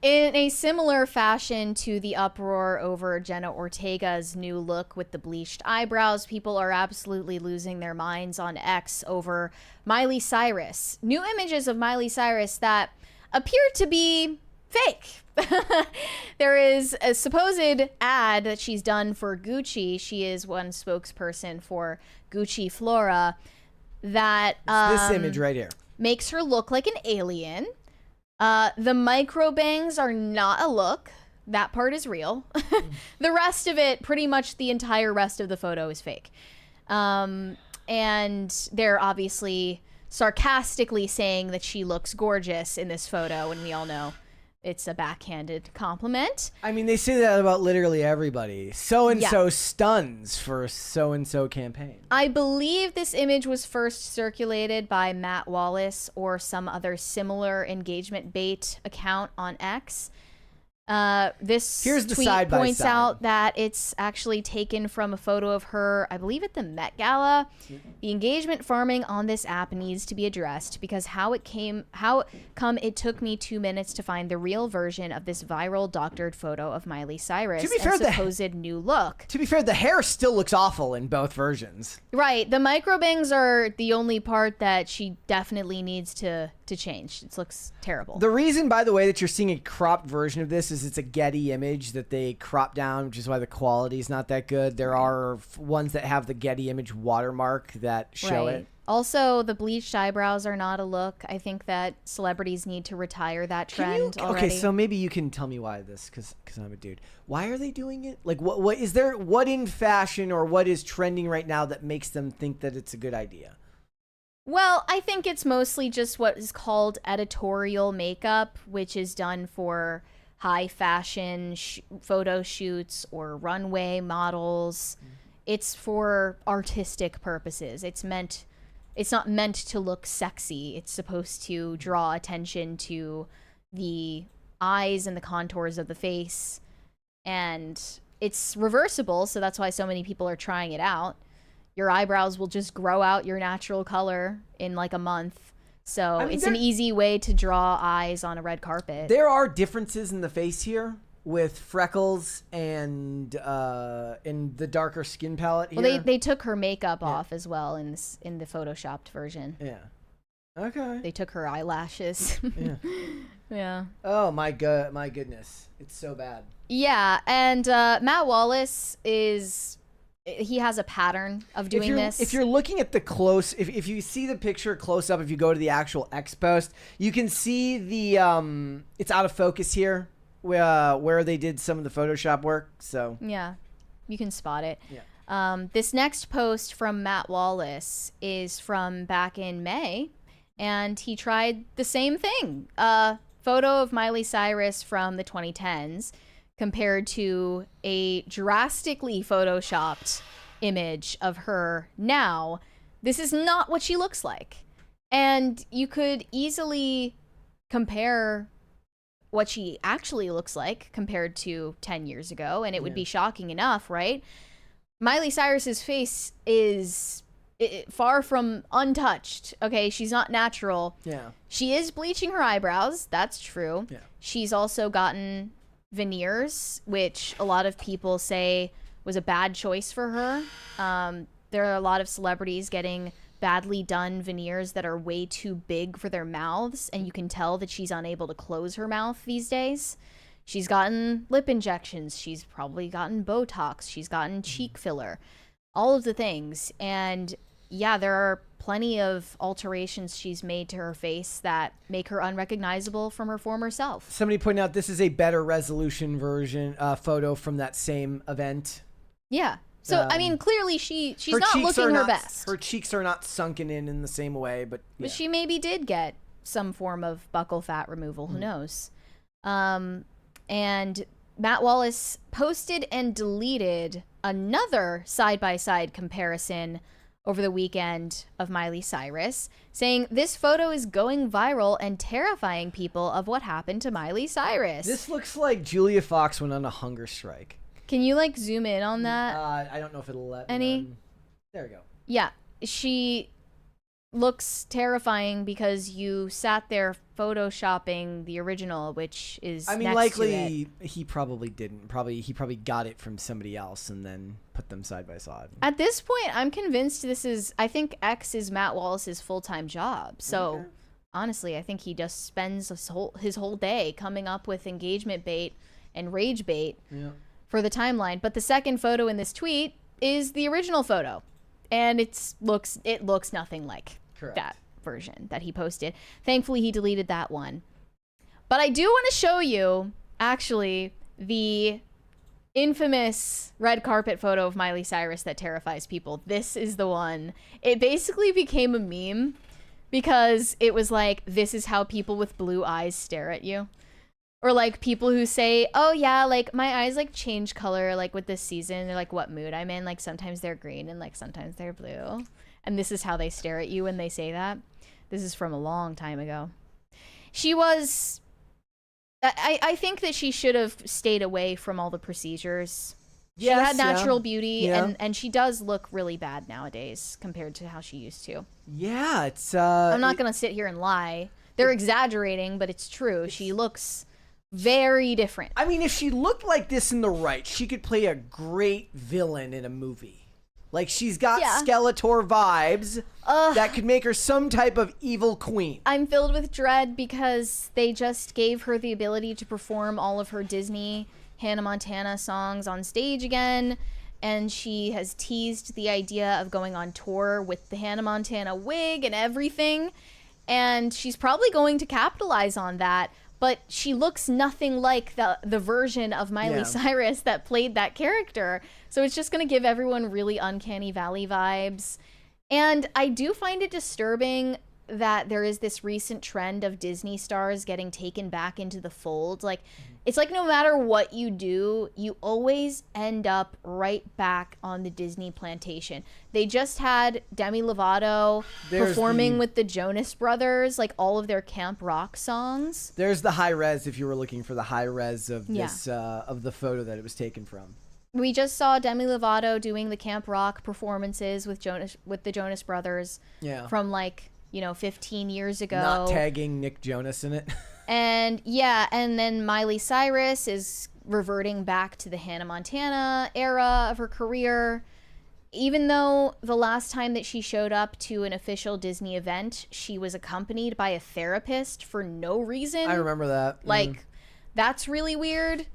In a similar fashion to the uproar over Jenna Ortega's new look with the bleached eyebrows, people are absolutely losing their minds on X over Miley Cyrus. New images of Miley Cyrus that appear to be fake. There is a supposed ad that she's done for Gucci. She is one spokesperson for Gucci Flora that This image right here makes her look like an alien. The micro bangs are not a look. That part is real. The rest of it, pretty much the entire rest of the photo is fake. And they're obviously sarcastically saying that she looks gorgeous in this photo, and we all know it's a backhanded compliment. I mean, they say that about literally everybody. So-and-so stuns for so-and-so campaign. I believe this image was first circulated by Matt Wallace or some other similar engagement bait account on X. This Here's the tweet side by points side. out that it's actually taken from a photo of her, I believe, at the Met Gala. The engagement farming on this app needs to be addressed because how come it took me 2 minutes to find the real version of this viral doctored photo of Miley Cyrus To be fair, and supposed new look. To be fair, the hair still looks awful in both versions. Right. The microbangs are the only part that she definitely needs to change. It looks terrible. The reason, by the way, that you're seeing a cropped version of this is it's a Getty image that they crop down, which is why the quality is not that good. There are ones that have the Getty image watermark that show Right. it. Also, the bleached eyebrows are not a look. I think that celebrities need to retire that trend already. Okay, so maybe you can tell me why this, because I'm a dude. Why are they doing it? Like, what is there? What in fashion or what is trending right now that makes them think that it's a good idea? Well, I think it's mostly just what is called editorial makeup, which is done for high fashion photo shoots or runway models. It's for artistic purposes. It's not meant to look sexy. It's supposed to draw attention to the eyes and the contours of the face. And it's reversible, so that's why so many people are trying it out. Your eyebrows will just grow out your natural color in like a month. So I mean, it's an easy way to draw eyes on a red carpet. There are differences in the face here with freckles and in the darker skin palette here. Well, they took her makeup off as well in the photoshopped version. Yeah. Okay. They took her eyelashes. Yeah. Yeah. Oh my goodness, it's so bad. Yeah, and Matt Wallace he has a pattern of doing this. If you're looking at the close, if you see the picture close up, if you go to the actual X post, you can see the it's out of focus here, where they did some of the Photoshop work. So yeah, you can spot it. Yeah. This next post from Matt Wallace is from back in May, and he tried the same thing. Photo of Miley Cyrus from the 2010s. Compared to a drastically photoshopped image of her now, this is not what she looks like. And you could easily compare what she actually looks like compared to 10 years ago, and it would be shocking enough, right? Miley Cyrus's face is far from untouched. Okay, she's not natural. yeah, She is bleaching her eyebrows. That's true. Yeah. She's also gotten veneers, which a lot of people say was a bad choice for her. There are a lot of celebrities getting badly done veneers that are way too big for their mouths, and you can tell that she's unable to close her mouth these days. She's gotten lip injections. She's probably gotten Botox. She's gotten cheek filler. All of the things. And yeah, there are plenty of alterations she's made to her face that make her unrecognizable from her former self. somebody pointed out this is a better resolution version photo from that same event. Yeah. So I mean, clearly she's her not cheeks looking are her best. Her cheeks are not sunken in the same way, but But she maybe did get some form of buccal fat removal. Who knows? And Matt Wallace posted and deleted another side-by-side comparison over the weekend of Miley Cyrus, saying this photo is going viral and terrifying people of what happened to Miley Cyrus. This looks like Julia Fox went on a hunger strike. Can you like zoom in on that? I don't know if it'll let Any? me. There we go. Yeah, she looks terrifying because you sat there photoshopping the original, which is I mean, next likely to it. he probably didn't. He probably got it from somebody else and then put them side by side. At this point, I'm convinced I think X is Matt Wallace's full-time job. So honestly, I think he just spends his whole day coming up with engagement bait and rage bait for the timeline. But the second photo in this tweet is the original photo. And it looks nothing like that version that he posted. Thankfully, he deleted that one. But I do want to show you, actually, the infamous red carpet photo of Miley Cyrus that terrifies people. This is the one. It basically became a meme because it was like, this is how people with blue eyes stare at you. Or like people who say, oh yeah, like my eyes like change color like with this season. They're like what mood I'm in. Like sometimes they're green and like sometimes they're blue. And this is how they stare at you when they say that. This is from a long time ago. She was... I think that she should have stayed away from all the procedures. She had natural beauty and she does look really bad nowadays compared to how she used to. Yeah, it's... I'm not going to sit here and lie. They're exaggerating, but it's true. She looks... very different. I mean, if she looked like this in the right, she could play a great villain in a movie. Like, she's got Skeletor vibes that could make her some type of evil queen. I'm filled with dread because they just gave her the ability to perform all of her Disney Hannah Montana songs on stage again. And she has teased the idea of going on tour with the Hannah Montana wig and everything. And she's probably going to capitalize on that. But she looks nothing like the version of Miley Cyrus that played that character. So it's just going to give everyone really Uncanny Valley vibes. And I do find it disturbing that there is this recent trend of Disney stars getting taken back into the fold. Like, it's like no matter what you do, you always end up right back on the Disney plantation. They just had Demi Lovato performing with the Jonas Brothers, like all of their camp rock songs. There's the high res if you were looking for the high res of this of the photo that it was taken from. We just saw Demi Lovato doing the camp rock performances with the Jonas Brothers from like, 15 years ago. Not tagging Nick Jonas in it. And and then Miley Cyrus is reverting back to the Hannah Montana era of her career. Even though the last time that she showed up to an official Disney event, she was accompanied by a therapist for no reason. I remember that. Like, that's really weird.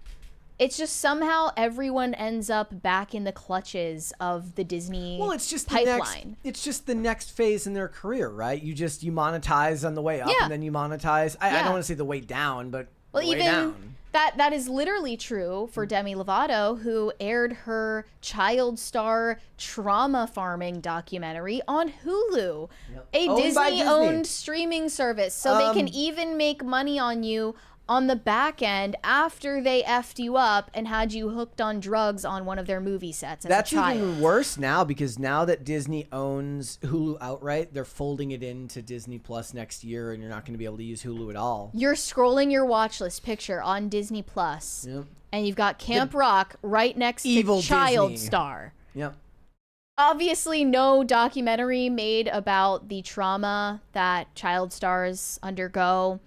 It's just somehow everyone ends up back in the clutches of the Disney pipeline. It's just the next phase in their career, right? You monetize on the way up and then you monetize. I don't want to say the way down, but the way down. That is literally true for Demi Lovato, who aired her child star trauma farming documentary on Hulu, a Disney-owned streaming service. So they can even make money on you on the back end after they effed you up and had you hooked on drugs on one of their movie sets as a child. Even worse now, because now that Disney owns Hulu outright, they're folding it into Disney Plus next year, and you're not going to be able to use Hulu at all. You're scrolling your watch list picture on Disney Plus, and you've got Camp Rock right next to Child Disney. Star. Yep. Obviously, no documentary made about the trauma that child stars undergo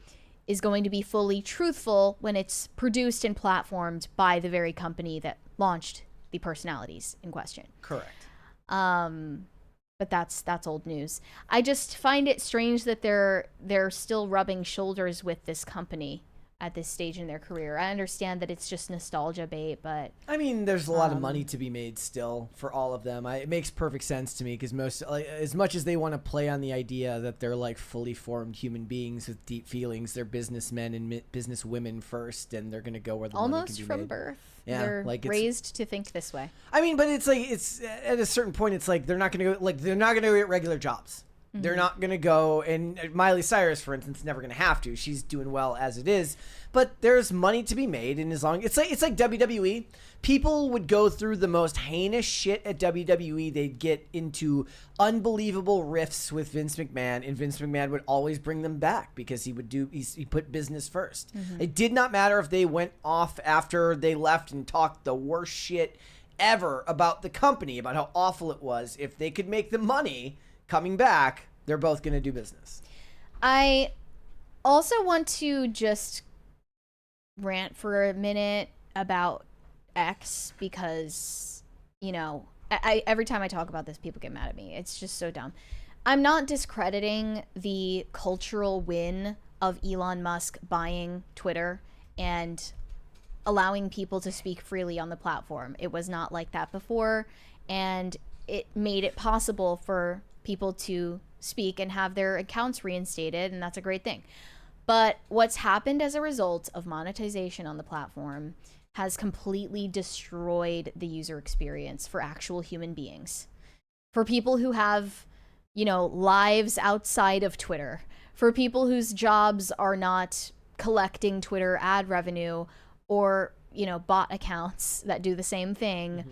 is going to be fully truthful when it's produced and platformed by the very company that launched the personalities in question. Correct. But that's old news. I just find it strange that they're still rubbing shoulders with this company at this stage in their career. I understand that it's just nostalgia bait, but I mean, there's a lot of money to be made still for all of them. It makes perfect sense to me because most, like, as much as they want to play on the idea that they're like fully formed human beings with deep feelings, they're businessmen and businesswomen first, and they're going to go where the money can almost be from made. birth. Yeah, They're like raised to think this way. I mean, but it's like it's at a certain point, it's like they're not going to go get regular jobs. They're not going to go, and Miley Cyrus, for instance, never going to have to. She's doing well as it is, but there's money to be made, and as long it's like WWE, people would go through the most heinous shit at WWE. They'd get into unbelievable riffs with Vince McMahon, and Vince McMahon would always bring them back because he put business first. It did not matter if they went off after they left and talked the worst shit ever about the company, about how awful it was. If they could make the money coming back, they're both going to do business. I also want to just rant for a minute about X because, you know, I every time I talk about this, people get mad at me. It's just so dumb. I'm not discrediting the cultural win of Elon Musk buying Twitter and allowing people to speak freely on the platform. It was not like that before, and it made it possible for people to speak and have their accounts reinstated, and that's a great thing. But what's happened as a result of monetization on the platform has completely destroyed the user experience for actual human beings. For people who have, you know, lives outside of Twitter, for people whose jobs are not collecting Twitter ad revenue or, you know, bot accounts that do the same thing.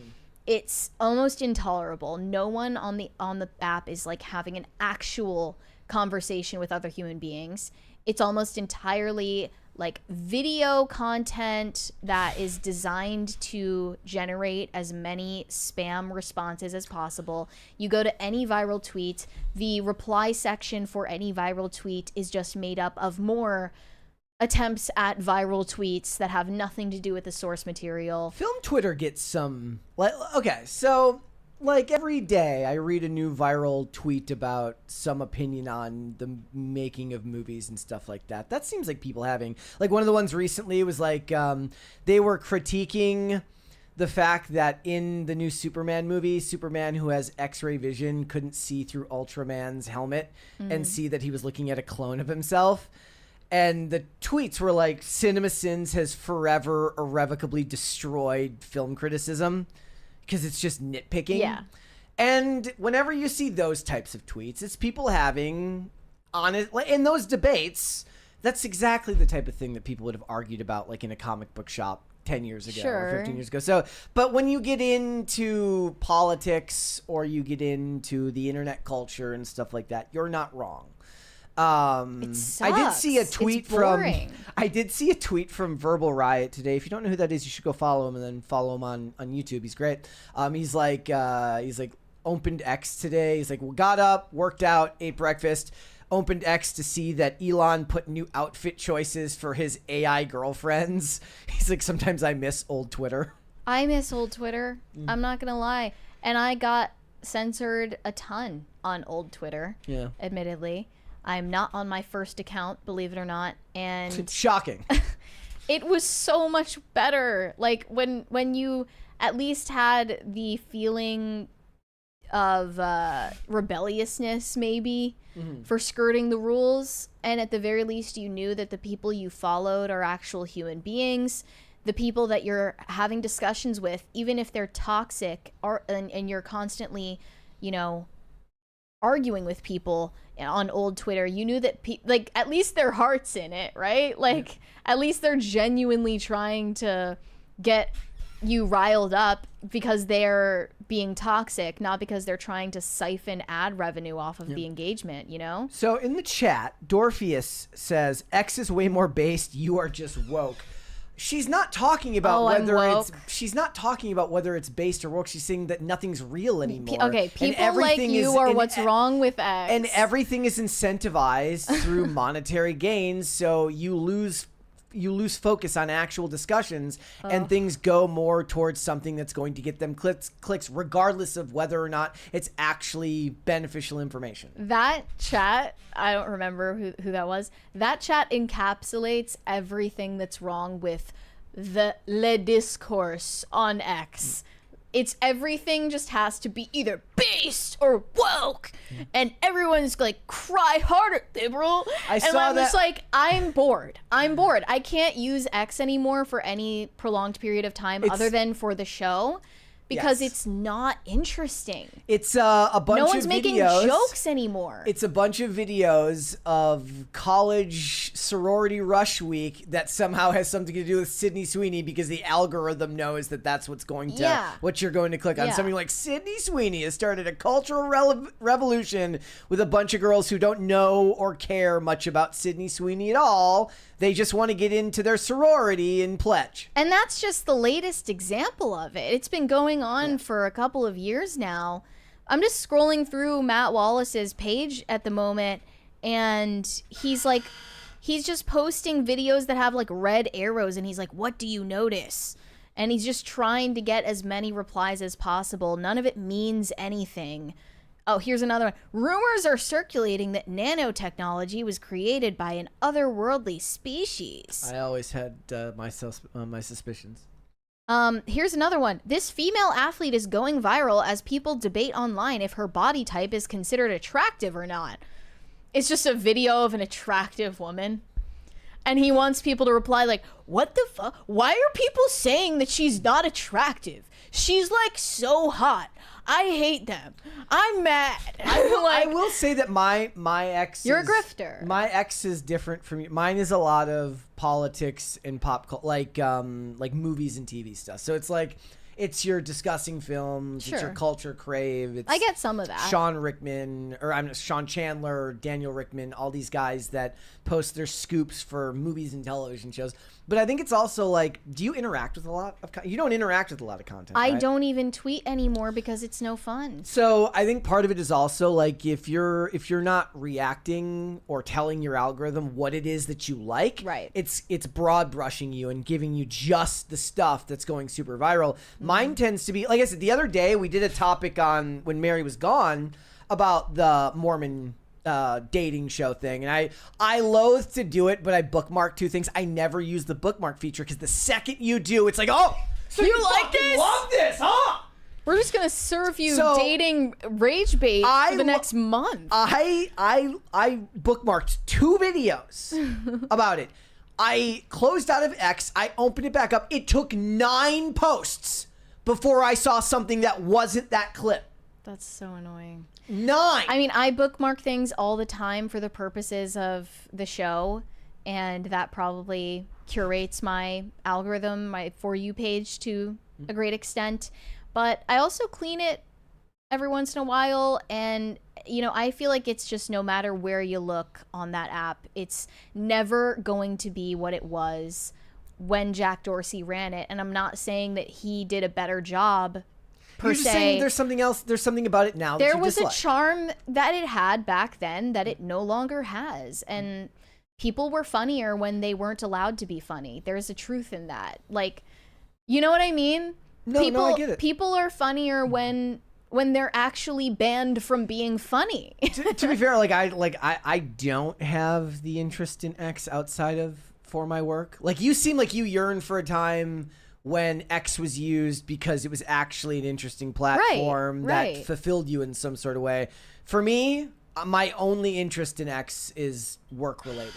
It's almost intolerable. No one on the app is like having an actual conversation with other human beings. It's almost entirely like video content that is designed to generate as many spam responses as possible. You go to any viral tweet, the reply section for any viral tweet is just made up of more attempts at viral tweets that have nothing to do with the source material. Film Twitter gets some, like, okay, so like every day I read a new viral tweet about some opinion on the making of movies and stuff like that. That seems like people having, like, one of the ones recently was like they were critiquing the fact that in the new Superman movie, Superman, who has X-ray vision, couldn't see through Ultraman's helmet and see that he was looking at a clone of himself. And the tweets were like, CinemaSins has forever irrevocably destroyed film criticism because it's just nitpicking. Yeah. And whenever you see those types of tweets, it's people having honest, in those debates, that's exactly the type of thing that people would have argued about, like in a comic book shop 10 years ago or 15 years ago. So, but when you get into politics or you get into the internet culture and stuff like that, you're not wrong. It sucks. I did see a tweet It's boring. from Verbal Riot today. If you don't know who that is, you should go follow him and then follow him on YouTube. He's great. He's like opened X today. He's like, well, got up, worked out, ate breakfast, opened X to see that Elon put new outfit choices for his AI girlfriends. He's like, sometimes I miss old Twitter. I miss old Twitter. I'm not gonna lie. And I got censored a ton on old Twitter. Yeah. Admittedly. I'm not on my first account, believe it or not. And it's shocking. It was so much better. Like when you at least had the feeling of rebelliousness maybe for skirting the rules, and at the very least you knew that the people you followed are actual human beings. The people that you're having discussions with, even if they're toxic, and you're constantly, you know, arguing with people on old Twitter, you knew that like at least their heart's in it, right? Like at least they're genuinely trying to get you riled up because they're being toxic, not because they're trying to siphon ad revenue off of the engagement, you know? So in the chat, Dorpheus says, X is way more based, you are just woke. She's not talking about whether it's based or woke. She's saying that nothing's real anymore. Okay, people like you are what's wrong with X. And everything is incentivized through monetary gains, so you lose lose focus on actual discussions, and things go more towards something that's going to get them clicks, regardless of whether or not it's actually beneficial information. That chat, I don't remember who that was. That chat encapsulates everything that's wrong with the le discourse on X. It's everything just has to be either based or woke, and everyone's like, cry harder, liberal. I'm just like, I'm bored. I can't use X anymore for any prolonged period of time other than for the show. Because it's not interesting. It's a bunch of videos. No one's making jokes anymore. It's a bunch of videos of college sorority rush week that somehow has something to do with Sydney Sweeney because the algorithm knows that that's what's going to what you're going to click on. Something like Sydney Sweeney has started a cultural revolution with a bunch of girls who don't know or care much about Sydney Sweeney at all. They just want to get into their sorority and pledge. And that's just the latest example of it. It's been going on for a couple of years now. I'm just scrolling through Matt Wallace's page at the moment, and he's just posting videos that have like red arrows, and he's like, what do you notice? And he's just trying to get as many replies as possible. None of it means anything. Oh, here's another one. Rumors are circulating that nanotechnology was created by an otherworldly species. I always had my suspicions. Here's another one. This female athlete is going viral as people debate online if her body type is considered attractive or not. It's just a video of an attractive woman. And he wants people to reply like, what the fuck? Why are people saying that she's not attractive? She's like so hot. I hate them. I'm mad. I will say that my ex. You're a grifter. My ex is different from you. Mine is a lot of politics and pop culture, like movies and TV stuff. So it's like, it's your discussing films. It's your culture crave. I get some of that. Sean Chandler, Daniel Rickman, all these guys that post their scoops for movies and television shows. But I think it's also like, do you interact with a lot of you don't interact with a lot of content. I right? don't even tweet anymore because it's no fun. So I think part of it is also like if you're not reacting or telling your algorithm what it is that you like, right? It's broad brushing you and giving you just the stuff that's going super viral. Mine tends to be, like I said, the other day we did a topic on when Mary was gone about the Mormon dating show thing, and I loathe to do it, but I bookmark two things. I never use the bookmark feature because the second you do, it's like, oh, so you like this? Love this, huh? We're just gonna serve you dating rage bait for the next month. I bookmarked 2 videos about it. I closed out of X. I opened it back up. It took 9 posts before I saw something that wasn't that clip. That's so annoying. 9. I mean, I bookmark things all the time for the purposes of the show, and that probably curates my algorithm, my For You page to a great extent. But I also clean it every once in a while, and you know, I feel like it's just no matter where you look on that app, it's never going to be what it was when Jack Dorsey ran it. And I'm not saying that he did a better job per You're just saying se. there's something else. There's something about it now. There was a charm that it had back then that it no longer has, and people were funnier when they weren't allowed to be funny. There's a truth in that. Like, you know what I mean? No, I get it. People are funnier when they're actually banned from being funny. to be fair, I don't have the interest in X outside of for my work. Like, you seem like you yearn for a time when X was used because it was actually an interesting platform that fulfilled you in some sort of way. For me, my only interest in X is work related.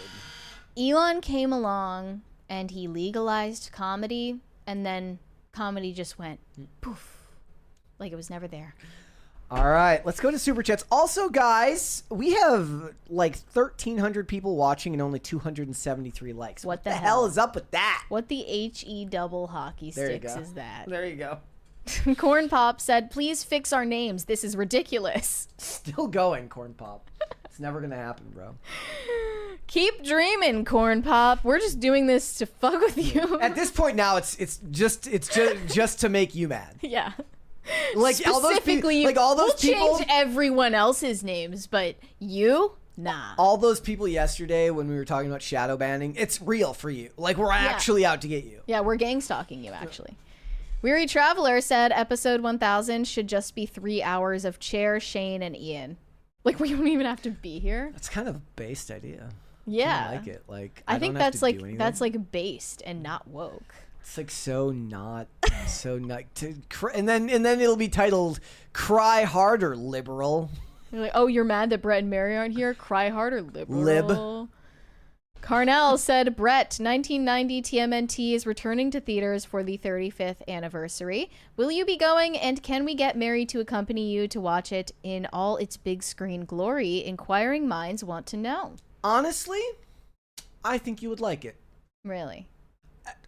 Elon came along and he legalized comedy, and then comedy just went poof. Like it was never there. All right, let's go to Super Chats. Also, guys, we have like 1,300 people watching and only 273 likes. What the hell is up with that? What the HE double hockey sticks is that? There you go. Corn Pop said, please fix our names. This is ridiculous. Still going, Corn Pop. It's never going to happen, bro. Keep dreaming, Corn Pop. We're just doing this to fuck with you. At this point now, it's just to make you mad. Yeah. Like specifically, all those people, we'll change everyone else's names, but you Nah. All those people yesterday when we were talking about shadow banning, it's real for you. Like, we're actually out to get you. Yeah, we're gang stalking you, actually. Weary Traveler said episode 1000 should just be 3 hours of Cher, Shane, and Ian. Like, we don't even have to be here. That's kind of a based idea. Yeah. I like it. Like, I think don't have that's to do anything. that's like based and not woke. It's like so not and then it'll be titled "Cry Harder, Liberal." You're like, oh, you're mad that Brett and Mary aren't here? Cry harder, liberal. Carnell said, Brett, 1990 TMNT is returning to theaters for the 35th anniversary. Will you be going, and can we get Mary to accompany you to watch it in all its big screen glory? Inquiring minds want to know. Honestly, I think you would like it. Really?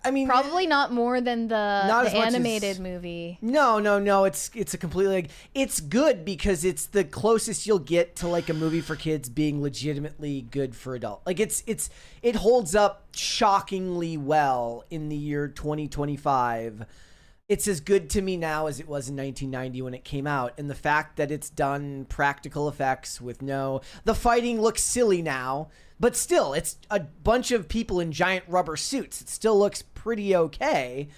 I mean, probably not more than the animated as, movie. No. It's a completely like, it's good because it's the closest you'll get to like a movie for kids being legitimately good for adult. Like it holds up shockingly well in the year 2025. It's as good to me now as it was in 1990 when it came out, and the fact that it's done practical effects with the fighting looks silly now. But still, it's a bunch of people in giant rubber suits. It still looks pretty okay.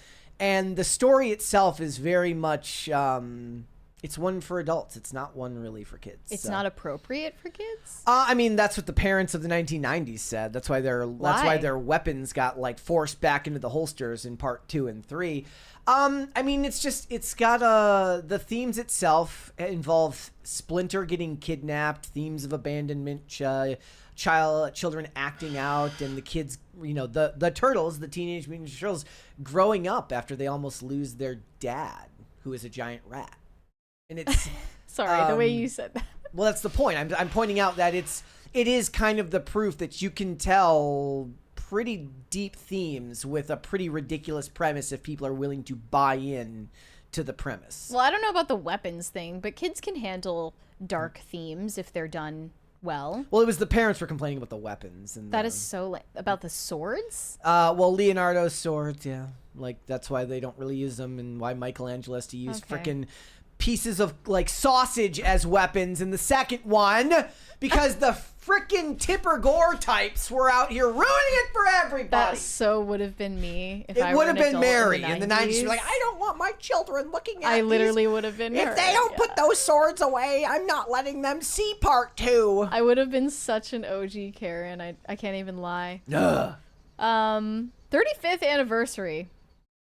And the story itself is very much, it's one for adults. It's not one really for kids. It's not appropriate for kids? I mean, that's what the parents of the 1990s said. That's why their weapons got like forced back into the holsters in part 2 and 3. I mean, it's got the themes itself involve Splinter getting kidnapped, themes of abandonment, children acting out, and the kids, the turtles, the Teenage Mutant Ninja Turtles, growing up after they almost lose their dad, who is a giant rat. And it's sorry, the way you said that. Well, that's the point. I'm pointing out that it is kind of the proof that you can tell pretty deep themes with a pretty ridiculous premise if people are willing to buy in to the premise. Well, I don't know about the weapons thing, but kids can handle dark themes if they're done well. Well, it was the parents were complaining about the weapons. And that is so about the swords? Well, Leonardo's swords, yeah. Like, that's why they don't really use them, and why Michelangelo has to use frickin' pieces of, like, sausage as weapons in the second one, because the frickin' Tipper Gore types were out here ruining it for everybody. That so would have been me if I It were would have an been adult Mary in in the 90s. She'd be like, I don't want my children looking at I literally these. would have been If her. they don't put those swords away, I'm not letting them see part 2. I would have been such an OG Karen. I can't even lie. 35th anniversary.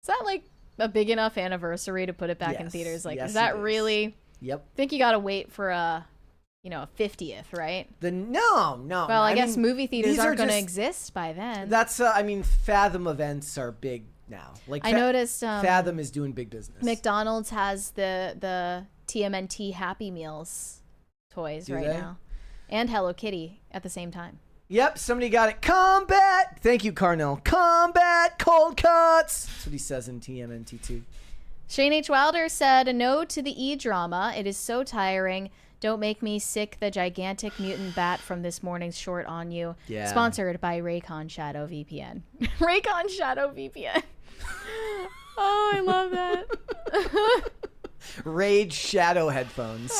Is that like a big enough anniversary to put it back in theaters? Like, yes, is that it is. really? Yep. I think you gotta wait for a 50th, right? No. Well, I guess movie theaters aren't going to just- exist by then. That's I mean, Fathom events are big now. Like, I noticed Fathom is doing big business. McDonald's has the TMNT Happy Meals toys right now, and Hello Kitty at the same time. Yep, somebody got it. Combat. Thank you, Carnell. Combat cold cuts. That's what he says in TMNT2. Shane H. Wilder said, "No to the E-drama. It is so tiring. Don't make me sick the gigantic mutant bat from this morning's short on you." Yeah. Sponsored by Raycon Shadow VPN. Raycon Shadow VPN. Oh, I love that. Rage Shadow headphones.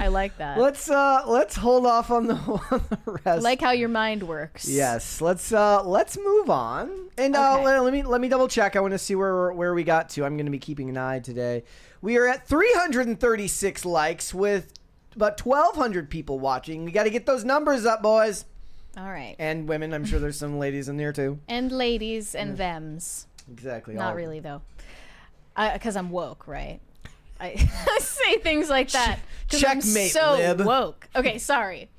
I like that. Let's hold off on the rest. I like how your mind works. Yes, let's move on. And Okay. let me double check. I want to see where we got to. I'm going to be keeping an eye today. We are at 336 likes with about 1,200 people watching. We got to get those numbers up, boys. All right. And women. I'm sure there's some ladies in there too. And ladies and thems. Exactly. Not really, though. Because I'm woke, right? I say things like that. 'Cause I'm Checkmate, so lib. woke. Okay, sorry.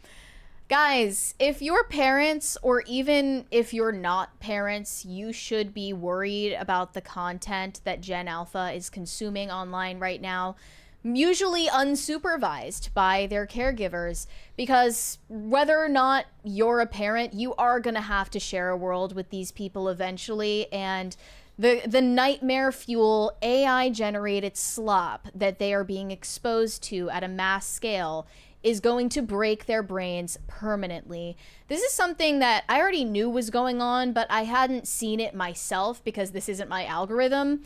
Guys, if you're parents, or even if you're not parents, you should be worried about the content that Gen Alpha is consuming online right now, usually unsupervised by their caregivers, because whether or not you're a parent, you are going to have to share a world with these people eventually, and the nightmare fuel AI-generated slop that they are being exposed to at a mass scale is going to break their brains permanently. This is something that I already knew was going on, but I hadn't seen it myself because this isn't my algorithm.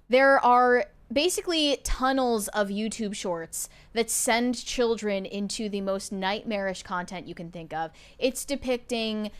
There are basically tunnels of YouTube shorts that send children into the most nightmarish content you can think of. It's depicting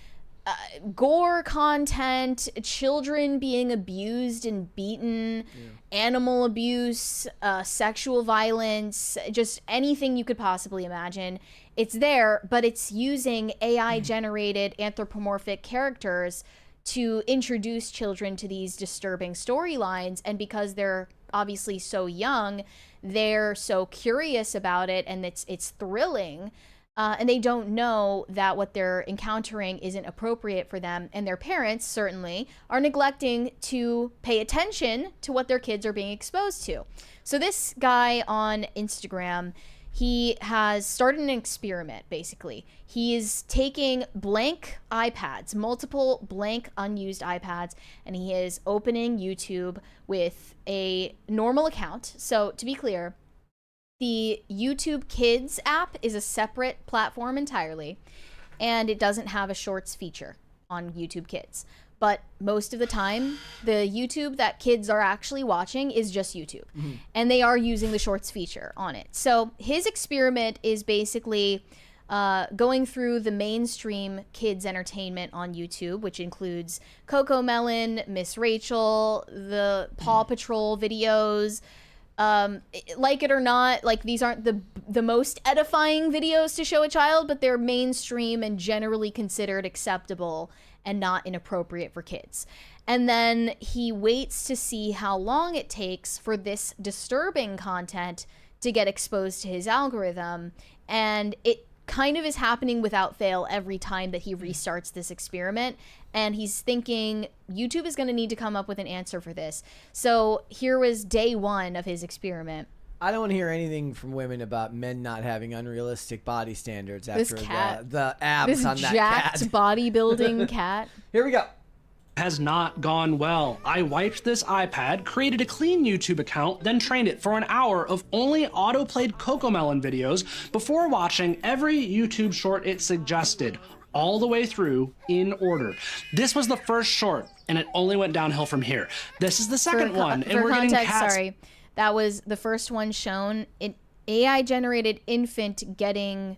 gore content, children being abused and beaten, animal abuse, sexual violence, just anything you could possibly imagine. It's there, but it's using AI-generated anthropomorphic characters to introduce children to these disturbing storylines, and because they're obviously so young, they're so curious about it, and it's thrilling, and they don't know that what they're encountering isn't appropriate for them, and their parents certainly are neglecting to pay attention to what their kids are being exposed to. So this guy on Instagram, he has started an experiment, basically. He is taking blank iPads, multiple blank unused iPads, and he is opening YouTube with a normal account. So to be clear, the YouTube Kids app is a separate platform entirely, and it doesn't have a Shorts feature on YouTube Kids. But most of the time, the YouTube that kids are actually watching is just YouTube. And they are using the Shorts feature on it. So his experiment is basically going through the mainstream kids entertainment on YouTube, which includes Coco Melon, Miss Rachel, the Paw Patrol videos. Like it or not, like these aren't the most edifying videos to show a child, but they're mainstream and generally considered acceptable and not inappropriate for kids. And then he waits to see how long it takes for this disturbing content to get exposed to his algorithm. And it kind of is happening without fail every time that he restarts this experiment. And he's thinking YouTube is going to need to come up with an answer for this. So here was day one of his experiment. I don't want to hear anything from women about men not having unrealistic body standards after the abs on that cat. This jacked bodybuilding cat. Here we go. Has not gone well. I wiped this iPad, created a clean YouTube account, then trained it for an hour of only auto-played Cocomelon videos before watching every YouTube short it suggested, all the way through in order. This was the first short, and it only went downhill from here. This is the second one, and we're getting cats. Sorry. That was the first one shown. An AI-generated infant getting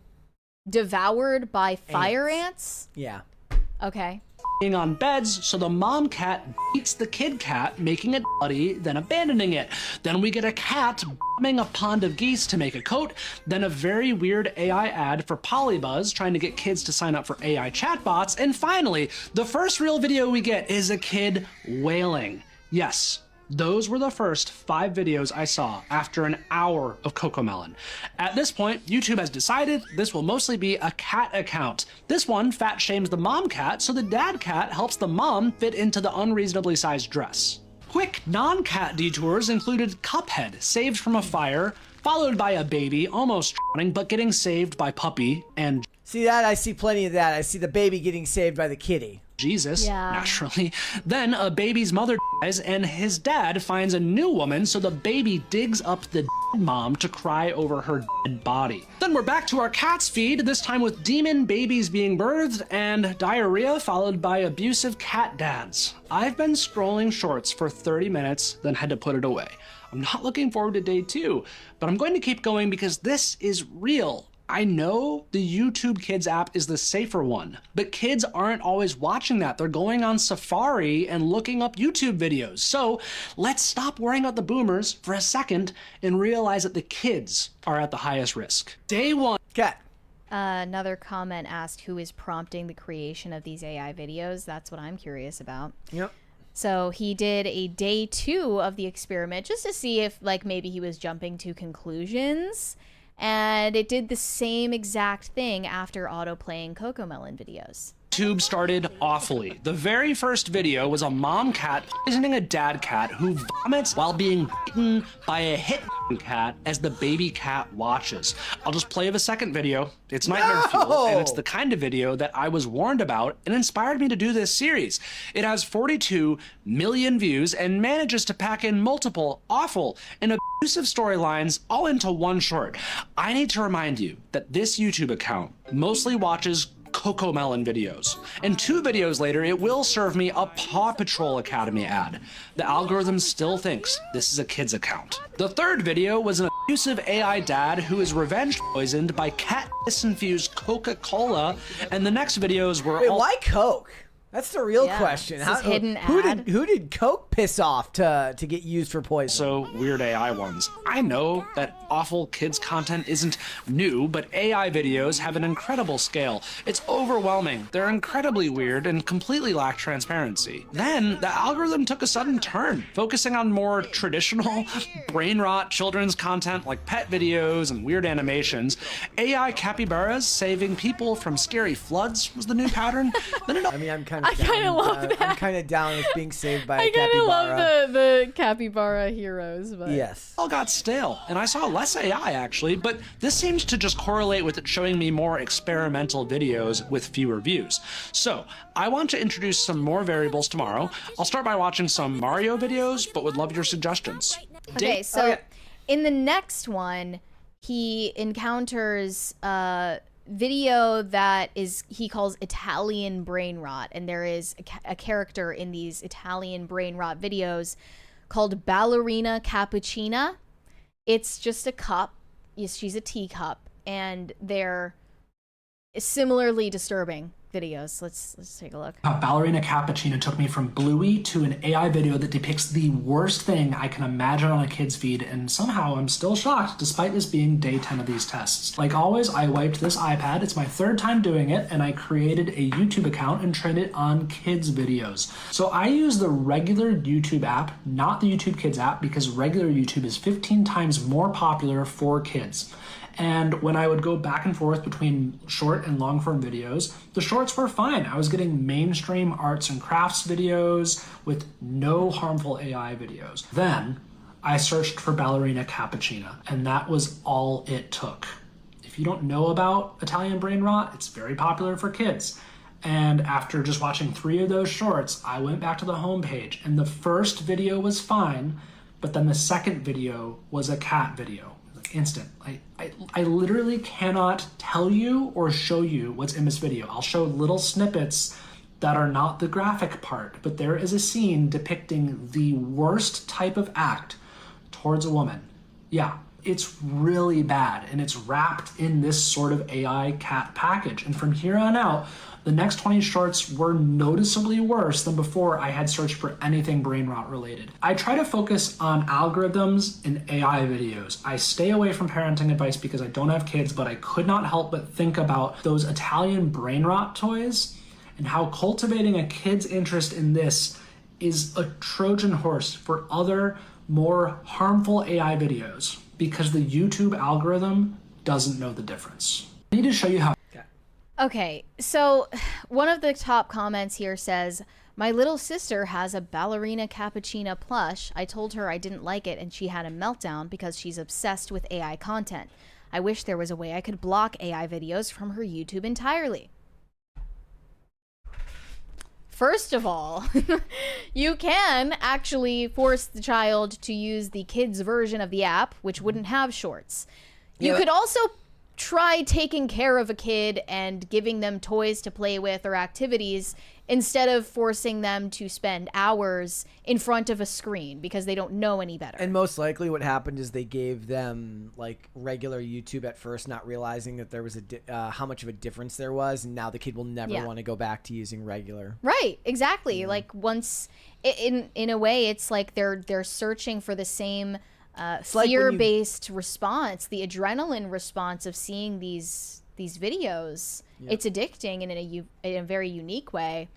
devoured by fire ants? Yeah. Okay. On beds, so the mom cat beats the kid cat, making it bloody, then abandoning it. Then we get a cat bombing a pond of geese to make a coat, then a very weird AI ad for Polybuzz trying to get kids to sign up for AI chatbots, and finally, the first real video we get is a kid wailing. Yes. Those were the first 5 videos I saw after an hour of Cocomelon. At this point, YouTube has decided this will mostly be a cat account. This one fat shames the mom cat, so the dad cat helps the mom fit into the unreasonably sized dress. Quick non-cat detours included Cuphead, saved from a fire, followed by a baby almost drowning but getting saved by Puppy, and See that? I see plenty of that. I see the baby getting saved by the kitty. Jesus, naturally. Then a baby's mother dies and his dad finds a new woman, so the baby digs up the dead mom to cry over her dead body. Then we're back to our cat's feed, this time with demon babies being birthed and diarrhea followed by abusive cat dads. I've been scrolling shorts for 30 minutes, then had to put it away. I'm not looking forward to day 2, but I'm going to keep going because this is real. I know the YouTube Kids app is the safer one, but kids aren't always watching that. They're going on Safari and looking up YouTube videos. So let's stop worrying about the boomers for a second and realize that the kids are at the highest risk. Day 1. Cat. Another comment asked who is prompting the creation of these AI videos. That's what I'm curious about. Yep. So he did a day 2 of the experiment just to see if like maybe he was jumping to conclusions. And it did the same exact thing after auto-playing Cocomelon videos. YouTube started awfully. The very first video was a mom cat poisoning a dad cat who vomits while being bitten by a hit cat as the baby cat watches. I'll just play the second video. It's nightmare fuel, and it's the kind of video that I was warned about and inspired me to do this series. It has 42 million views and manages to pack in multiple awful and abusive storylines all into one short. I need to remind you that this YouTube account mostly watches Cocomelon videos. And 2 videos later, it will serve me a Paw Patrol Academy ad. The algorithm still thinks this is a kid's account. The 3rd video was an abusive AI dad who is revenge poisoned by cat piss-infused Coca-Cola, and the next videos were all— Why Coke? That's the real Yeah, question. this is hidden who ad. who did Coke piss off to get used for poison? so weird AI ones. I know that awful kids content isn't new, but AI videos have an incredible scale. It's overwhelming. They're incredibly weird and completely lack transparency. Then the algorithm took a sudden turn, focusing on more traditional brain rot children's content like pet videos and weird animations. AI capybaras saving people from scary floods was the new pattern. Then it I mean, I'm kind I of kinda love that. I'm kind of down with being saved by I a kind capybara. of love the capybara heroes, but Yes. all got stale, and I saw less AI actually, but this seems to just correlate with it showing me more experimental videos with fewer views. So I want to introduce some more variables tomorrow. I'll start by watching some Mario videos, but would love your suggestions. okay. So okay. in the next one, he encounters video that he calls Italian brain rot, and there is a character in these Italian brain rot videos called Ballerina Cappuccina. It's just a cup. Yes, she's a teacup, and they're similarly disturbing videos. Let's take a look. Ballerina Cappuccina took me from Bluey to an AI video that depicts the worst thing I can imagine on a kid's feed, and somehow I'm still shocked despite this being day 10 of these tests. Like always, I wiped this iPad. It's my 3rd time doing it, and I created a YouTube account and trained it on kids videos. So I use the regular YouTube app, not the YouTube Kids app, because regular YouTube is 15 times more popular for kids. And when I would go back and forth between short and long form videos, the shorts were fine. I was getting mainstream arts and crafts videos with no harmful AI videos. Then I searched for Ballerina Cappuccina, and that was all it took. If you don't know about Italian brain rot, it's very popular for kids. And after just watching 3 of those shorts, I went back to the homepage, and the first video was fine, but then the second video was a cat video. Instant. I literally cannot tell you or show you what's in this video. I'll show little snippets that are not the graphic part, but there is a scene depicting the worst type of act towards a woman. Yeah, it's really bad, and it's wrapped in this sort of AI cat package. And from here on out, the next 20 shorts were noticeably worse than before I had searched for anything brain rot related. I try to focus on algorithms in AI videos. I stay away from parenting advice because I don't have kids, but I could not help but think about those Italian brain rot toys and how cultivating a kid's interest in this is a Trojan horse for other, more harmful AI videos because the YouTube algorithm doesn't know the difference. I need to show you how. Okay, so one of the top comments here says, my little sister has a Ballerina Cappuccina plush. I told her I didn't like it and she had a meltdown because she's obsessed with AI content. I wish there was a way I could block AI videos from her YouTube entirely. First of all, you can actually force the child to use the kids version of the app, which wouldn't have shorts. You could also try taking care of a kid and giving them toys to play with or activities instead of forcing them to spend hours in front of a screen because they don't know any better. And most likely what happened is they gave them like regular YouTube at first, not realizing that there was how much of a difference there was, and now the kid will never want to go back to using regular. Right, exactly. Like once in a way it's like they're searching for the same fear-based response, the adrenaline response of seeing these videos. Yep. It's addicting in a very unique way.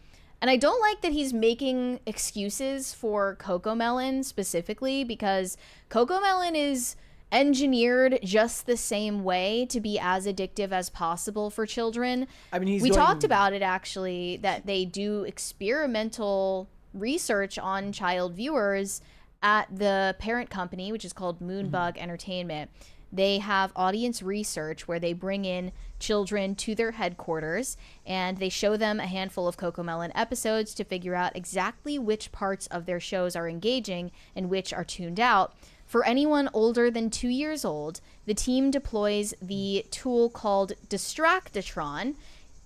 And I don't like that he's making excuses for Cocomelon specifically, because Cocomelon is engineered just the same way to be as addictive as possible for children. I mean, we talked about it actually, that they do experimental research on child viewers at the parent company, which is called Moonbug Entertainment. They have audience research where they bring in children to their headquarters and they show them a handful of Cocomelon episodes to figure out exactly which parts of their shows are engaging and which are tuned out. For anyone older than 2 years old, the team deploys the tool called Distractatron.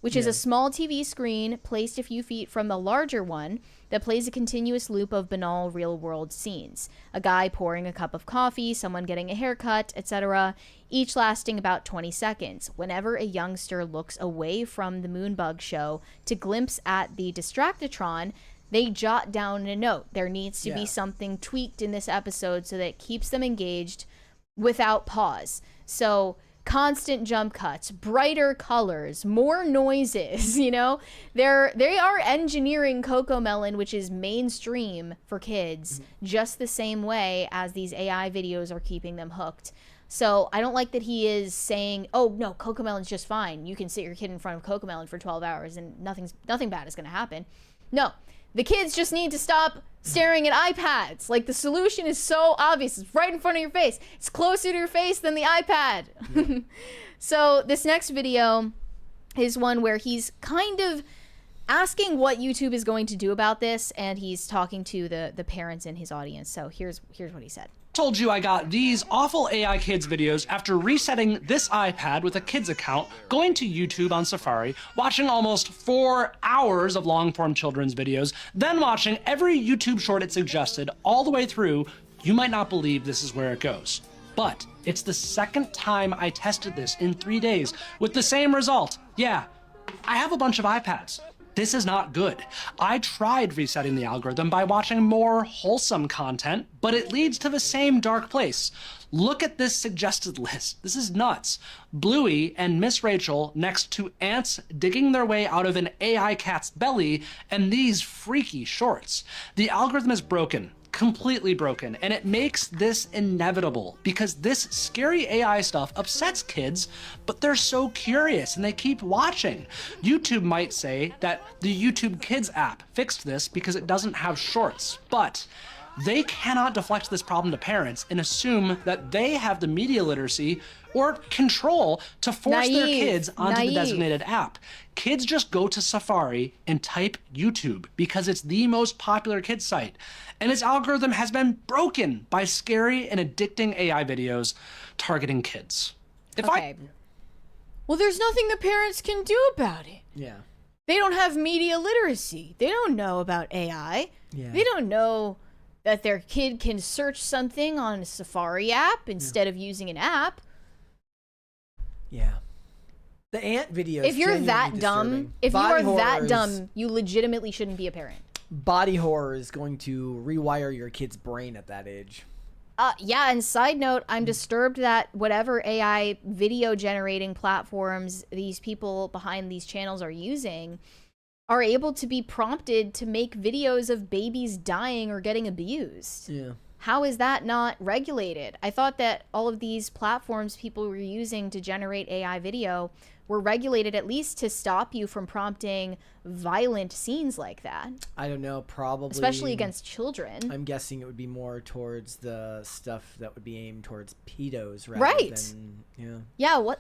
which is a small TV screen placed a few feet from the larger one that plays a continuous loop of banal real-world scenes. A guy pouring a cup of coffee, someone getting a haircut, etc., each lasting about 20 seconds. Whenever a youngster looks away from the Moonbug show to glimpse at the Distractatron, they jot down a note. There needs to be something tweaked in this episode so that it keeps them engaged without pause. So constant jump cuts, brighter colors, more noises, you know? They are engineering Cocomelon, which is mainstream for kids, just the same way as these AI videos are keeping them hooked. So I don't like that he is saying, oh, no, Cocomelon's just fine. You can sit your kid in front of Cocomelon for 12 hours and nothing bad is going to happen. No, the kids just need to stop staring at iPads. Like, the solution is so obvious. It's right in front of your face. It's closer to your face than the iPad. Yeah. So this next video is one where he's kind of asking what YouTube is going to do about this, and he's talking to the parents in his audience. So here's what he said. Told you I got these awful AI Kids videos after resetting this iPad with a kids account, going to YouTube on Safari, watching almost 4 hours of long-form children's videos, then watching every YouTube short it suggested all the way through. You might not believe this is where it goes, but it's the second time I tested this in 3 days with the same result. Yeah, I have a bunch of iPads. This is not good. I tried resetting the algorithm by watching more wholesome content, but it leads to the same dark place. Look at this suggested list. This is nuts. Bluey and Miss Rachel next to ants digging their way out of an AI cat's belly, and these freaky shorts. The algorithm is broken. Completely broken, and it makes this inevitable because this scary AI stuff upsets kids, but they're so curious and they keep watching. YouTube might say that the YouTube Kids app fixed this because it doesn't have shorts, but they cannot deflect this problem to parents and assume that they have the media literacy or control to force their kids onto the designated app. Kids just go to Safari and type YouTube because it's the most popular kids site. And its algorithm has been broken by scary and addicting AI videos targeting kids. Well, there's nothing the parents can do about it. Yeah. They don't have media literacy. They don't know about AI. Yeah. They don't know that their kid can search something on a Safari app instead of using an app. Yeah. The ant videos. If you're that dumb, if you are that horrors, dumb, you legitimately shouldn't be a parent. Body horror is going to rewire your kid's brain at that age. Yeah, and side note, I'm disturbed that whatever AI video generating platforms these people behind these channels are using are able to be prompted to make videos of babies dying or getting abused. Yeah. How is that not regulated? I thought that all of these platforms people were using to generate AI video were regulated at least to stop you from prompting violent scenes like that. I don't know, probably. Especially against children. I'm guessing it would be more towards the stuff that would be aimed towards pedos rather than, Yeah,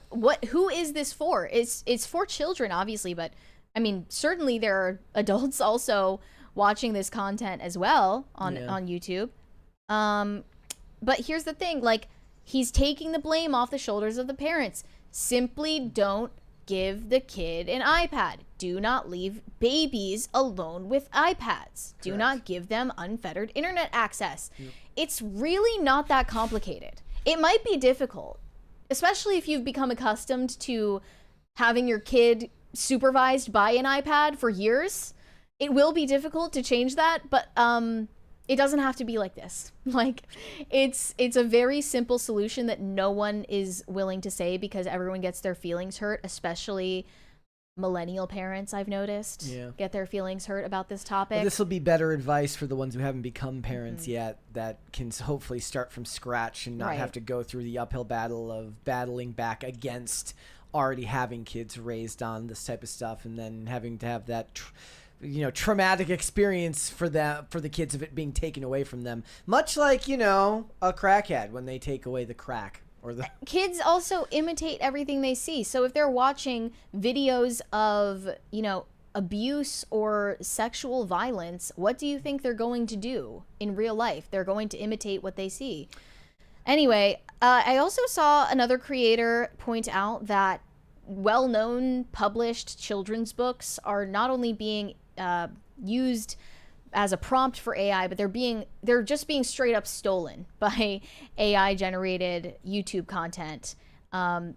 who is this for? It's for children, obviously, but I mean, certainly there are adults also watching this content as well on YouTube. But here's the thing, like, he's taking the blame off the shoulders of the parents. Simply don't give the kid an iPad. Do not leave babies alone with iPads. Do not give them unfettered internet access. Yep. It's really not that complicated. It might be difficult, especially if you've become accustomed to having your kid supervised by an iPad for years. It will be difficult to change that, but it doesn't have to be like this. Like, it's a very simple solution that no one is willing to say because everyone gets their feelings hurt, especially millennial parents, I've noticed, get their feelings hurt about this topic. Well, this will be better advice for the ones who haven't become parents yet that can hopefully start from scratch and not have to go through the uphill battle of battling back against already having kids raised on this type of stuff and then having to have that traumatic experience for the kids of it being taken away from them, much like a crackhead when they take away the crack. Or the kids also imitate everything they see. So if they're watching videos of abuse or sexual violence, what do you think they're going to do in real life? They're going to imitate what they see. Anyway, I also saw another creator point out that well-known published children's books are not only being used as a prompt for AI, but they're just being straight up stolen by AI generated YouTube content.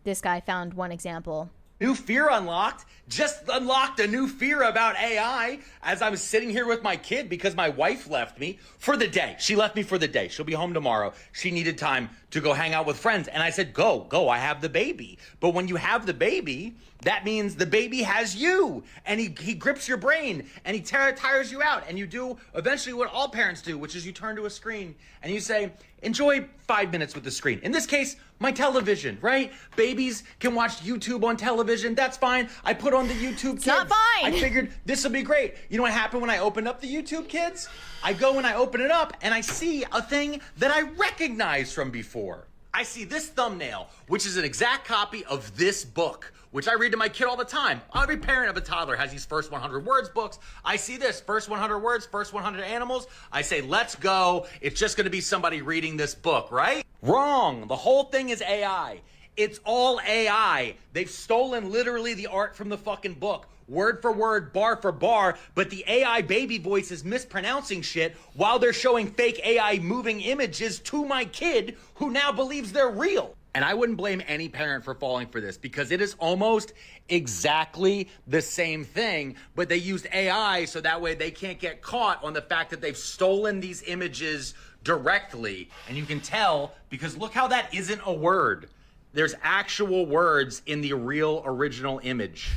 This guy found one example. New fear unlocked. Just unlocked a new fear about AI as I was sitting here with my kid because my wife left me for the day. She left me for the day. She'll be home tomorrow. She needed time to go hang out with friends. And I said, go, I have the baby. But when you have the baby, that means the baby has you. And he grips your brain and he tires you out. And you do eventually what all parents do, which is you turn to a screen and you say, enjoy 5 minutes with the screen. In this case, my television, right? Babies can watch YouTube on television. That's fine. I put on the YouTube Kids. Not fine. I figured this will be great. You know what happened when I opened up the YouTube Kids? I go and I open it up and I see a thing that I recognize from before. I see this thumbnail, which is an exact copy of this book, which I read to my kid all the time. Every parent of a toddler has these first 100 words books. I see this, first 100 words, first 100 animals. I say, let's go. It's just gonna be somebody reading this book, right? Wrong, the whole thing is AI. It's all AI. They've stolen literally the art from the fucking book. Word for word, bar for bar, but the AI baby voice is mispronouncing shit while they're showing fake AI moving images to my kid who now believes they're real. And I wouldn't blame any parent for falling for this because it is almost exactly the same thing, but they used AI so that way they can't get caught on the fact that they've stolen these images directly. And you can tell because look how that isn't a word. There's actual words in the real original image.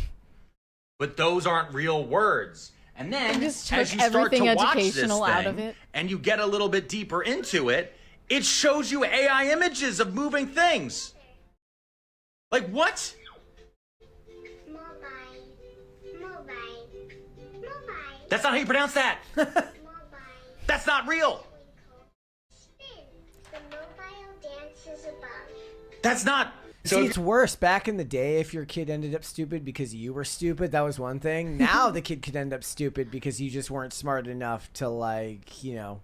But those aren't real words. And then just as took you start to everything watch this educational out of thing it. and you get a little bit deeper into it, it shows you AI images of moving things. Like what? Mobile. That's not how you pronounce that. That's not real. Spin. The mobile dances above. That's not. See, it's worse. Back in the day, if your kid ended up stupid because you were stupid, that was one thing. Now the kid could end up stupid because you just weren't smart enough to, like, you know,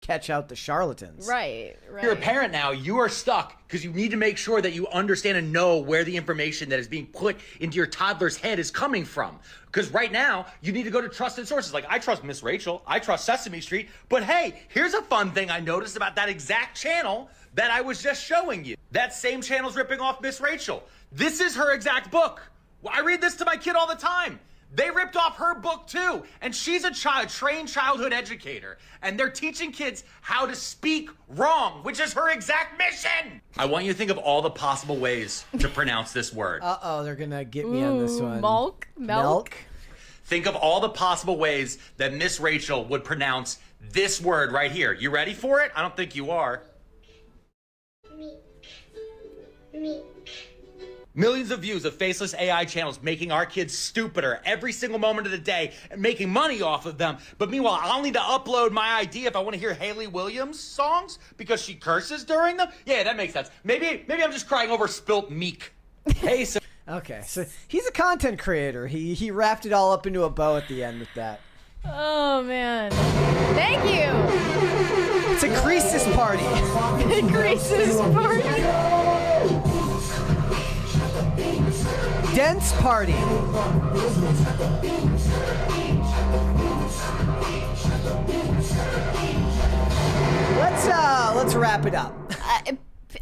catch out the charlatans. Right. You're a parent now, you are stuck because you need to make sure that you understand and know where the information that is being put into your toddler's head is coming from. Because right now, you need to go to trusted sources. Like, I trust Miss Rachel, I trust Sesame Street, but hey, here's a fun thing I noticed about that exact channel that I was just showing you. That same channel's ripping off Miss Rachel. This is her exact book. I read this to my kid all the time. They ripped off her book too, and she's a trained childhood educator, and they're teaching kids how to speak wrong, which is her exact mission. I want you to think of all the possible ways to pronounce this word. Uh-oh, they're gonna get me on this one. Milk. Think of all the possible ways that Miss Rachel would pronounce this word right here. You ready for it? I don't think you are. Meek. Millions of views of faceless AI channels making our kids stupider every single moment of the day and making money off of them. But meanwhile, I'll need to upload my ID if I want to hear Haley Williams songs because she curses during them. Yeah, that makes sense. Maybe I'm just crying over spilt meek. Hey, so Okay, so he's a content creator. He wrapped it all up into a bow at the end with that. Oh man. Thank you. It's a Croesus party. Croesus party. Dense party. Let's wrap it up.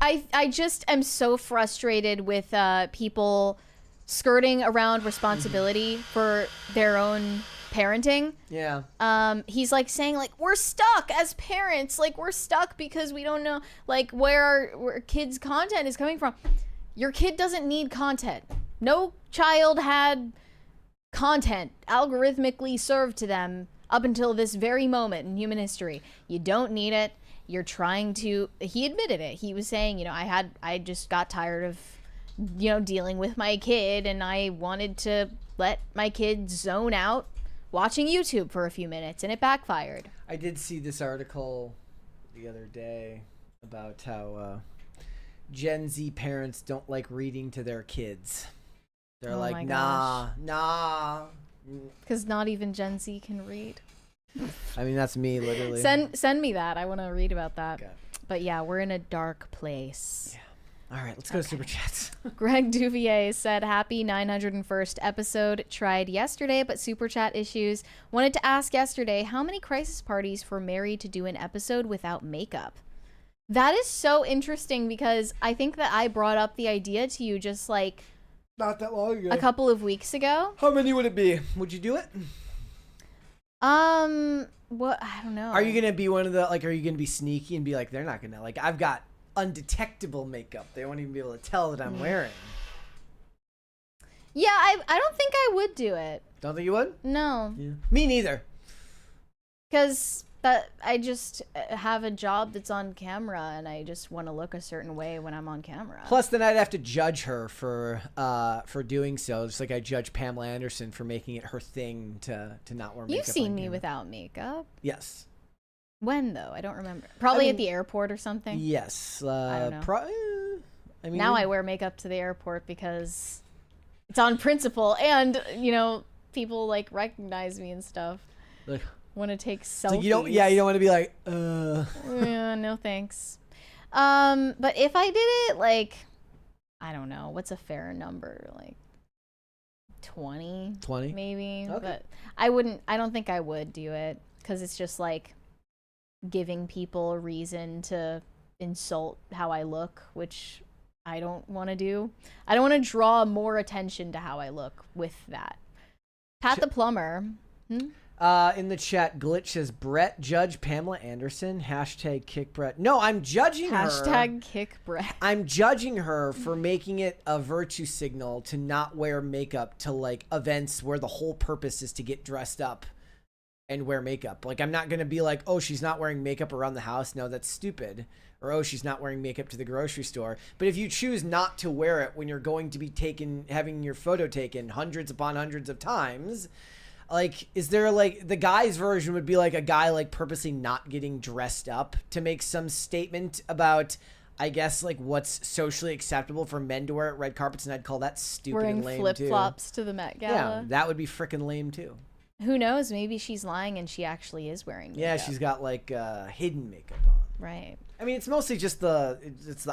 I just am so frustrated with people skirting around responsibility for their own parenting. Yeah. He's like saying like we're stuck as parents, like we're stuck because we don't know like where our kids' content is coming from. Your kid doesn't need content. No child had content algorithmically served to them up until this very moment in human history. You don't need it. You're trying to, he admitted it. He was saying, you know, I just got tired of, you know, dealing with my kid and I wanted to let my kid zone out watching YouTube for a few minutes and it backfired. I did see this article the other day about how Gen Z parents don't like reading to their kids. They're Oh my like, gosh. nah. Because not even Gen Z can read. I mean, that's me, literally. Send me that. I want to read about that. Okay. But yeah, we're in a dark place. Yeah. All right, let's go to Super Chats. Greg Duvier said, happy 901st episode. Tried yesterday, but Super Chat issues. Wanted to ask yesterday, how many crisis parties for Mary to do an episode without makeup? That is so interesting because I think that I brought up the idea to you just like Not that long ago. a couple of weeks ago. How many would it be? Would you do it? What? I don't know. Are you gonna be one of the like? Are you gonna be sneaky and be like, they're not gonna like? I've got undetectable makeup. They won't even be able to tell that I'm wearing. Yeah, I don't think I would do it. Don't think you would? No. Yeah. Me neither. Because I just have a job that's on camera, and I just want to look a certain way when I'm on camera. Plus, then I'd have to judge her for doing so, just like I judge Pamela Anderson for making it her thing to not wear makeup. You've seen on me camera. without makeup. Yes. When though? I don't remember. Probably I at mean, the airport or something. Yes. I don't know. I mean, Now I wear makeup to the airport because it's on principle, and people like recognize me and stuff. Like, Want to take selfies. like you don't want to be like, Yeah, no thanks. But if I did it, like, I don't know, what's a fair number? Like 20 maybe. Okay. But I don't think I would do it because it's just like giving people a reason to insult how I look, which I don't want to do. I don't want to draw more attention to how I look with that. Pat the plumber. In the chat, Glitch says, Brett judge Pamela Anderson. Hashtag kick Brett. No, I'm judging her. Hashtag kick Brett. I'm judging her for making it a virtue signal to not wear makeup to like events where the whole purpose is to get dressed up and wear makeup. Like, I'm not going to be like, oh, she's not wearing makeup around the house. No, that's stupid. Or, oh, she's not wearing makeup to the grocery store. But if you choose not to wear it when you're going to be having your photo taken hundreds upon hundreds of times, like, is there like the guy's version would be like a guy like purposely not getting dressed up to make some statement about, I guess, like what's socially acceptable for men to wear at red carpets, and I'd call that stupid Wearing and lame flip too. flops to the Met Gala. Yeah, that would be freaking lame too. Who knows? Maybe she's lying and she actually is wearing makeup. Yeah, she's got like hidden makeup on. Right. I mean, it's mostly just the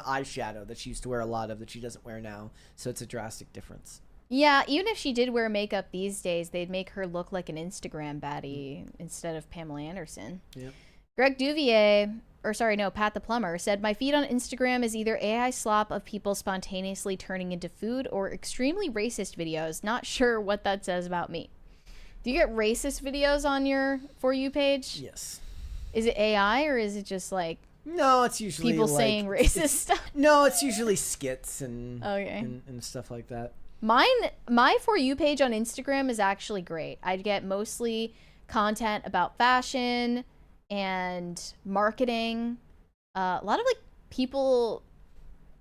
eyeshadow that she used to wear a lot of that she doesn't wear now, so it's a drastic difference. Yeah, even if she did wear makeup these days, they'd make her look like an Instagram baddie instead of Pamela Anderson. Yep. Greg Duvier, Pat the plumber, said, my feed on Instagram is either AI slop of people spontaneously turning into food or extremely racist videos. Not sure what that says about me. Do you get racist videos on your For You page? Yes. Is it AI or is it just like No, it's usually people like, saying racist stuff? No, it's usually skits and stuff like that. My For You page on Instagram is actually great. I get mostly content about fashion and marketing. A lot of like people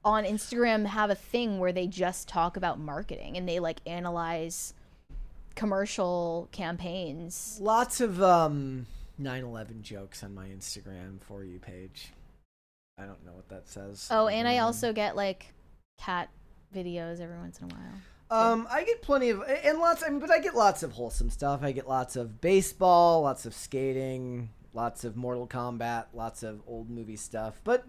on Instagram have a thing where they just talk about marketing and they like analyze commercial campaigns. Lots of 9/11 jokes on my Instagram For You page. I don't know what that says. Oh, and I also get like cat videos every once in a while. I get plenty of, and lots, but I get lots of wholesome stuff. I get lots of baseball, lots of skating, lots of Mortal Kombat, lots of old movie stuff. But,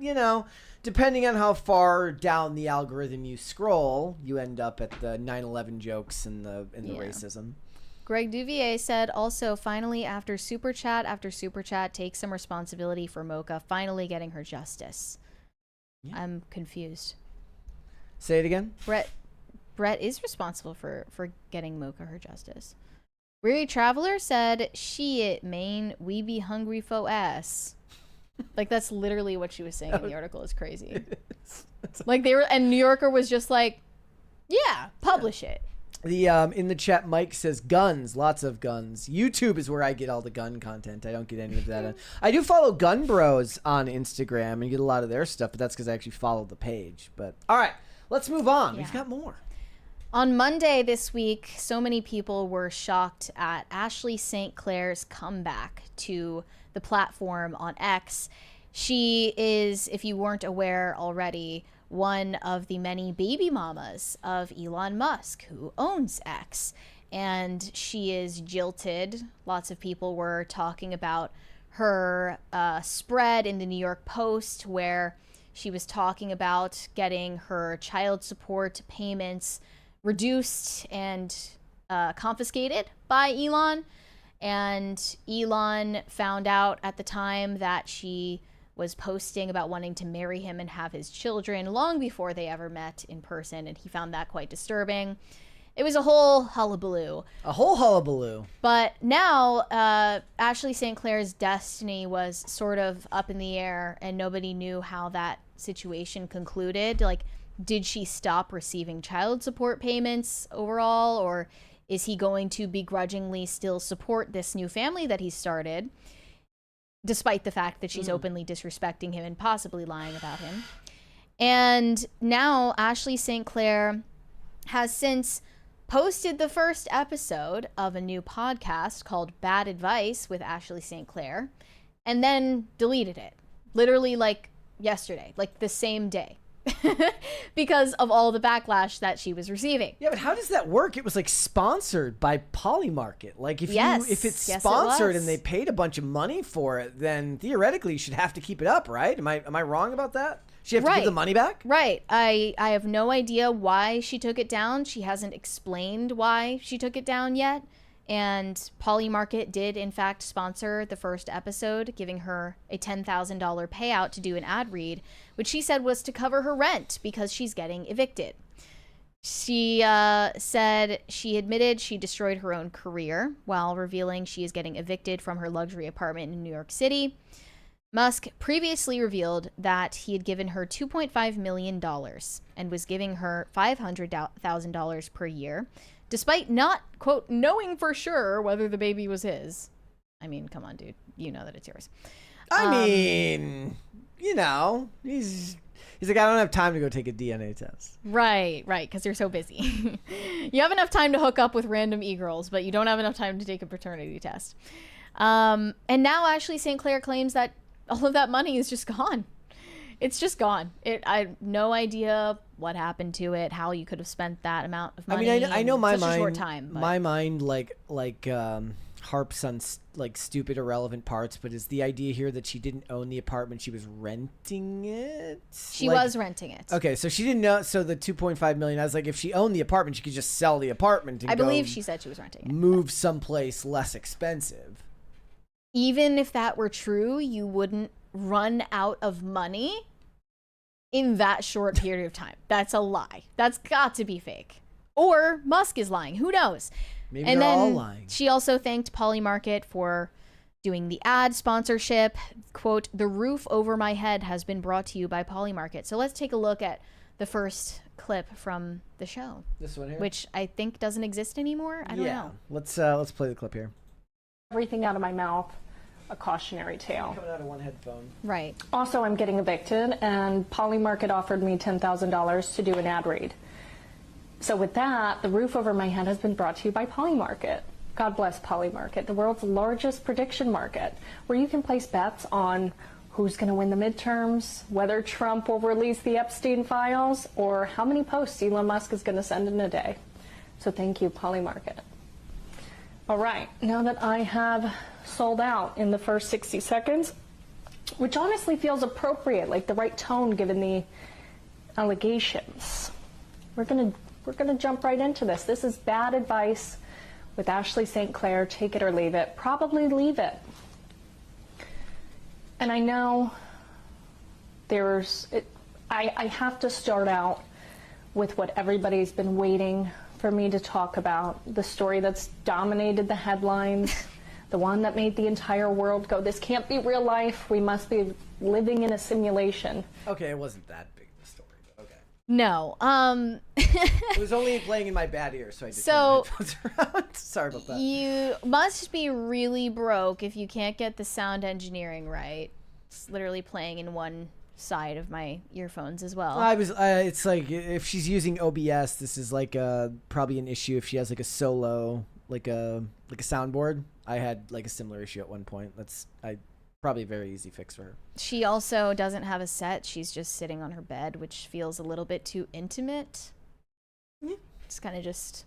depending on how far down the algorithm you scroll, you end up at the 9/11 jokes and the racism. Greg Duvier said also, finally, after Super Chat, take some responsibility for Mocha finally getting her justice. Yeah. I'm confused. Say it again. Brett is responsible for getting Mocha her justice. Weary Traveler said, "Shit, man, we be hungry for ass." Like, that's literally what she was saying in the article. It's crazy. Like, and New Yorker was just like, yeah, publish it. In the chat, Mike says guns, lots of guns. YouTube is where I get all the gun content. I don't get any of that. I do follow Gun Bros on Instagram and get a lot of their stuff, but that's because I actually follow the page. But all right, let's move on. Yeah. We've got more. On Monday this week, so many people were shocked at Ashley St. Clair's comeback to the platform on X. She is, if you weren't aware already, one of the many baby mamas of Elon Musk, who owns X. And she is jilted. Lots of people were talking about her spread in the New York Post where She was talking about getting her child support payments reduced and confiscated by Elon. And Elon found out at the time that she was posting about wanting to marry him and have his children long before they ever met in person, and he found that quite disturbing. It was a whole hullabaloo. A whole hullabaloo. But now, Ashley St. Clair's destiny was sort of up in the air, and nobody knew how that situation concluded. Like, did she stop receiving child support payments overall, or is he going to begrudgingly still support this new family that he started, despite the fact that she's openly disrespecting him and possibly lying about him? And now Ashley St. Clair has since posted the first episode of a new podcast called Bad Advice with Ashley St. Clair, and then deleted it. Literally like yesterday, like the same day. Because of all the backlash that she was receiving. Yeah, but how does that work? It was like sponsored by Polymarket. Like if it's sponsored and they paid a bunch of money for it, then theoretically you should have to keep it up, right? Am I wrong about that? She have to give the money back? Right. I have no idea why she took it down. She hasn't explained why she took it down yet. And Polymarket did, in fact, sponsor the first episode, giving her a $10,000 payout to do an ad read, which she said was to cover her rent because she's getting evicted. She said she admitted she destroyed her own career while revealing she is getting evicted from her luxury apartment in New York City. Musk previously revealed that he had given her $2.5 million and was giving her $500,000 per year, despite not, quote, knowing for sure whether the baby was his. I mean, come on, dude. You know that it's yours. I mean, you know, he's like, I don't have time to go take a DNA test. Right, because you're so busy. You have enough time to hook up with random e-girls, but you don't have enough time to take a paternity test. And now Ashley St. Clair claims that all of that money is just gone. It's just gone. I have no idea what happened to it, how you could have spent that amount of money. I mean, I know my in such mind. a short time, but my mind, harps on like stupid, irrelevant parts. But is the idea here that she didn't own the apartment? She was renting it. She was renting it. Okay, so she didn't know. So the $2.5 million. I was like, if she owned the apartment, she could just sell the apartment. And I believe she said she was renting it. Move someplace less expensive. Even if that were true, you wouldn't run out of money in that short period of time. That's a lie. That's got to be fake. Or Musk is lying. Who knows? Maybe and they're then all lying. She also thanked Polymarket for doing the ad sponsorship. Quote, "The roof over my head has been brought to you by Polymarket." So let's take a look at the first clip from the show. This one here? Which I think doesn't exist anymore. I don't know. Let's play the clip here. Everything out of my mouth, a cautionary tale. Coming out of one headphone. Right. Also, I'm getting evicted, and Polymarket offered me $10,000 to do an ad read. So with that, the roof over my head has been brought to you by Polymarket. God bless Polymarket, the world's largest prediction market, where you can place bets on who's going to win the midterms, whether Trump will release the Epstein files, or how many posts Elon Musk is going to send in a day. So thank you, Polymarket. All right, now that I have sold out in the first 60 seconds, which honestly feels appropriate, like the right tone given the allegations, we're gonna jump right into this. This is Bad Advice with Ashley St. Clair. Take it or leave it. Probably leave it. And I know I have to start out with what everybody's been waiting for me to talk about, the story that's dominated the headlines, the one that made the entire world go, this can't be real life, we must be living in a simulation. Okay, it wasn't that big of a story, but okay. No. It was only playing in my bad ear, so I just turned my headphones around. Sorry about that. You must be really broke if you can't get the sound engineering right. It's literally playing in one side of my earphones as well. It's like if she's using OBS, this is like probably an issue if she has like a solo, like a soundboard. I had like a similar issue at one point. Probably a very easy fix for her. She also doesn't have a set. She's just sitting on her bed, which feels a little bit too intimate. It's kind of just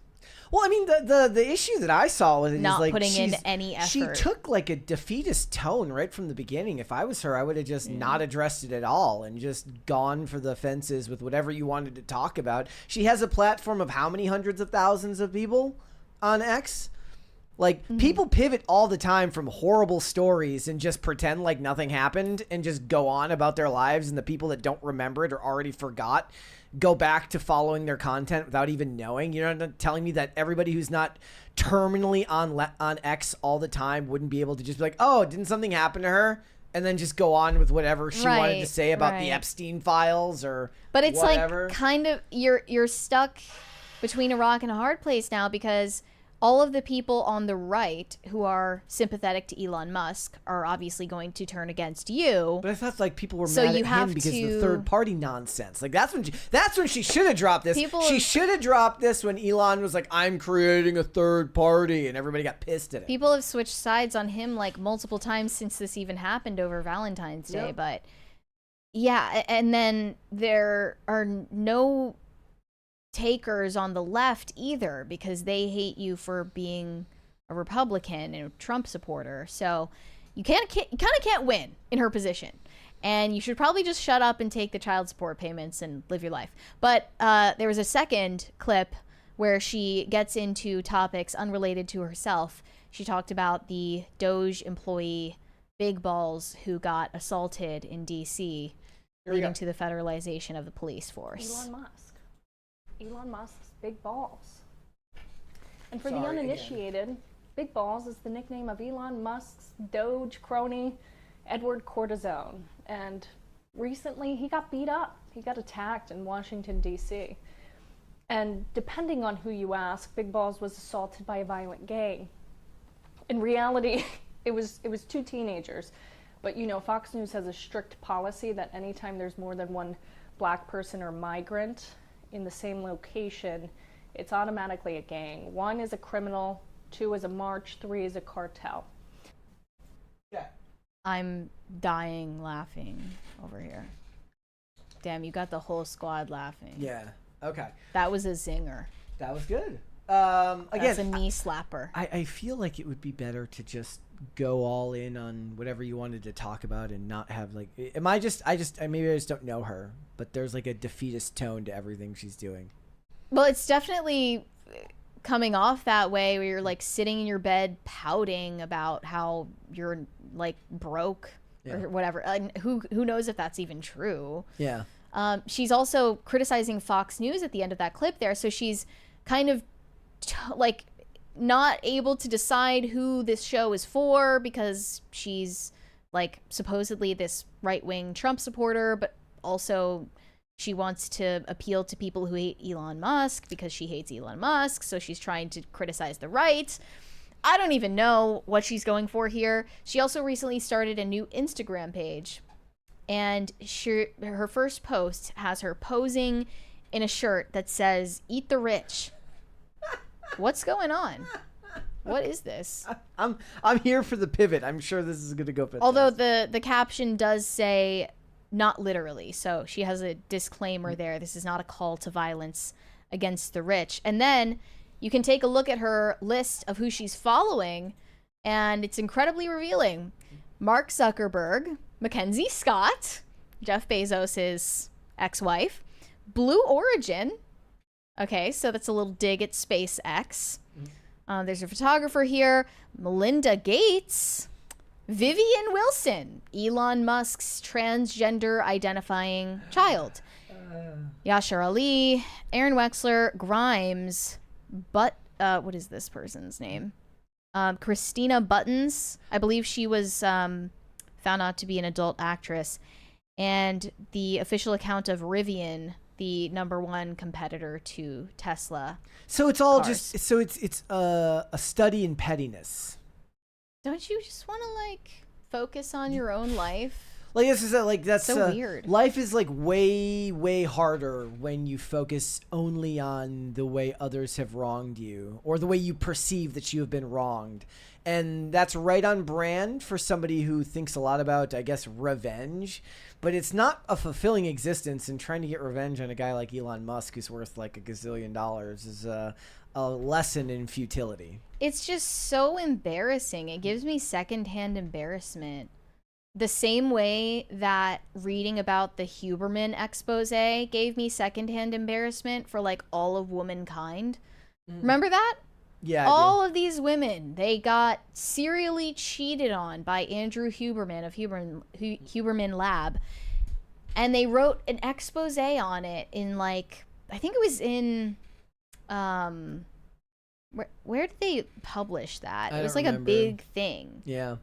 Well, I mean, the issue that I saw with it Not is like putting in any She effort. took like a defeatist tone right from the beginning. If I was her, I would have just not addressed it at all and just gone for the fences with whatever you wanted to talk about. She has a platform of how many hundreds of thousands of people on X? Like, people pivot all the time from horrible stories and just pretend like nothing happened and just go on about their lives, and the people that don't remember it or already forgot go back to following their content without even knowing. You're not telling me that everybody who's not terminally on X all the time wouldn't be able to just be like, oh, didn't something happen to her? And then just go on with whatever she wanted to say about the Epstein files or But it's whatever. like kind of you're stuck between a rock and a hard place now, because all of the people on the right who are sympathetic to Elon Musk are obviously going to turn against you. But I thought like people were So mad you at have him because of to- the third party nonsense. Like that's when she should have dropped this. She should have dropped this when Elon was like, I'm creating a third party, and everybody got pissed at it. People have switched sides on him like multiple times since this even happened over Valentine's Day. Yep. But yeah, and then there are no takers on the left either, because they hate you for being a Republican and a Trump supporter. So you kind of can't win in her position, and you should probably just shut up and take the child support payments and live your life. But there was a second clip where she gets into topics unrelated to herself. She talked about the Doge employee Big Balls who got assaulted in DC, leading to the federalization of the police force. Elon Musk's Big Balls. And for the uninitiated, Big Balls is the nickname of Elon Musk's Doge crony, Edward Cortisone. And recently he got beat up. He got attacked in Washington, D.C. And depending on who you ask, Big Balls was assaulted by a violent gang. In reality, it was two teenagers. But you know, Fox News has a strict policy that anytime there's more than one black person or migrant in the same location, it's automatically a gang. 1 is a criminal, 2 is a march, 3 is a cartel. Yeah. I'm dying laughing over here. Damn, you got the whole squad laughing. Yeah. Okay. That was a zinger. That was good. That's Again, a knee slapper. I feel like it would be better to just go all in on whatever you wanted to talk about and not have like, maybe I just don't know her, but there's like a defeatist tone to everything she's doing. Well, it's definitely coming off that way, where you're like sitting in your bed pouting about how you're like broke or whatever. And who knows if that's even true. Yeah. She's also criticizing Fox News at the end of that clip there. So she's kind of like not able to decide who this show is for, because she's like supposedly this right-wing Trump supporter, but also she wants to appeal to people who hate Elon Musk because she hates Elon Musk. So she's trying to criticize the right. I don't even know what she's going for here. She also recently started a new Instagram page, and her first post has her posing in a shirt that says, "Eat the rich." What's going on? What is this? I'm here for the pivot. I'm sure this is going to go fantastic. Although the caption does say not literally. So she has a disclaimer there. This is not a call to violence against the rich. And then you can take a look at her list of who she's following, and it's incredibly revealing. Mark Zuckerberg, Mackenzie Scott, Jeff Bezos' ex-wife, Blue Origin. Okay, so that's a little dig at SpaceX. There's a photographer here, Melinda Gates, Vivian Wilson, Elon Musk's transgender identifying child, Yashar Ali, Aaron Wexler, Grimes, what is this person's name? Christina Buttons. I believe she was found out to be an adult actress, and the official account of Rivian, the #1 competitor to Tesla. So it's all cars. it's a study in pettiness. Don't you just want to like focus on your own life? Like this is that's So weird. Life is like way harder when you focus only on the way others have wronged you or the way you perceive that you have been wronged. And that's right on brand for somebody who thinks a lot about, I guess, revenge. But it's not a fulfilling existence, and trying to get revenge on a guy like Elon Musk who's worth like $1 gazillion is a lesson in futility. It's just so embarrassing. It gives me secondhand embarrassment. The same way that reading about the Huberman expose gave me secondhand embarrassment for like all of womankind. Remember that? Yeah. All of these women, they got serially cheated on by Andrew Huberman of Huberman Lab. And they wrote an expose on it in like, I think it was in, where did they publish that? It was like a big thing. Yeah.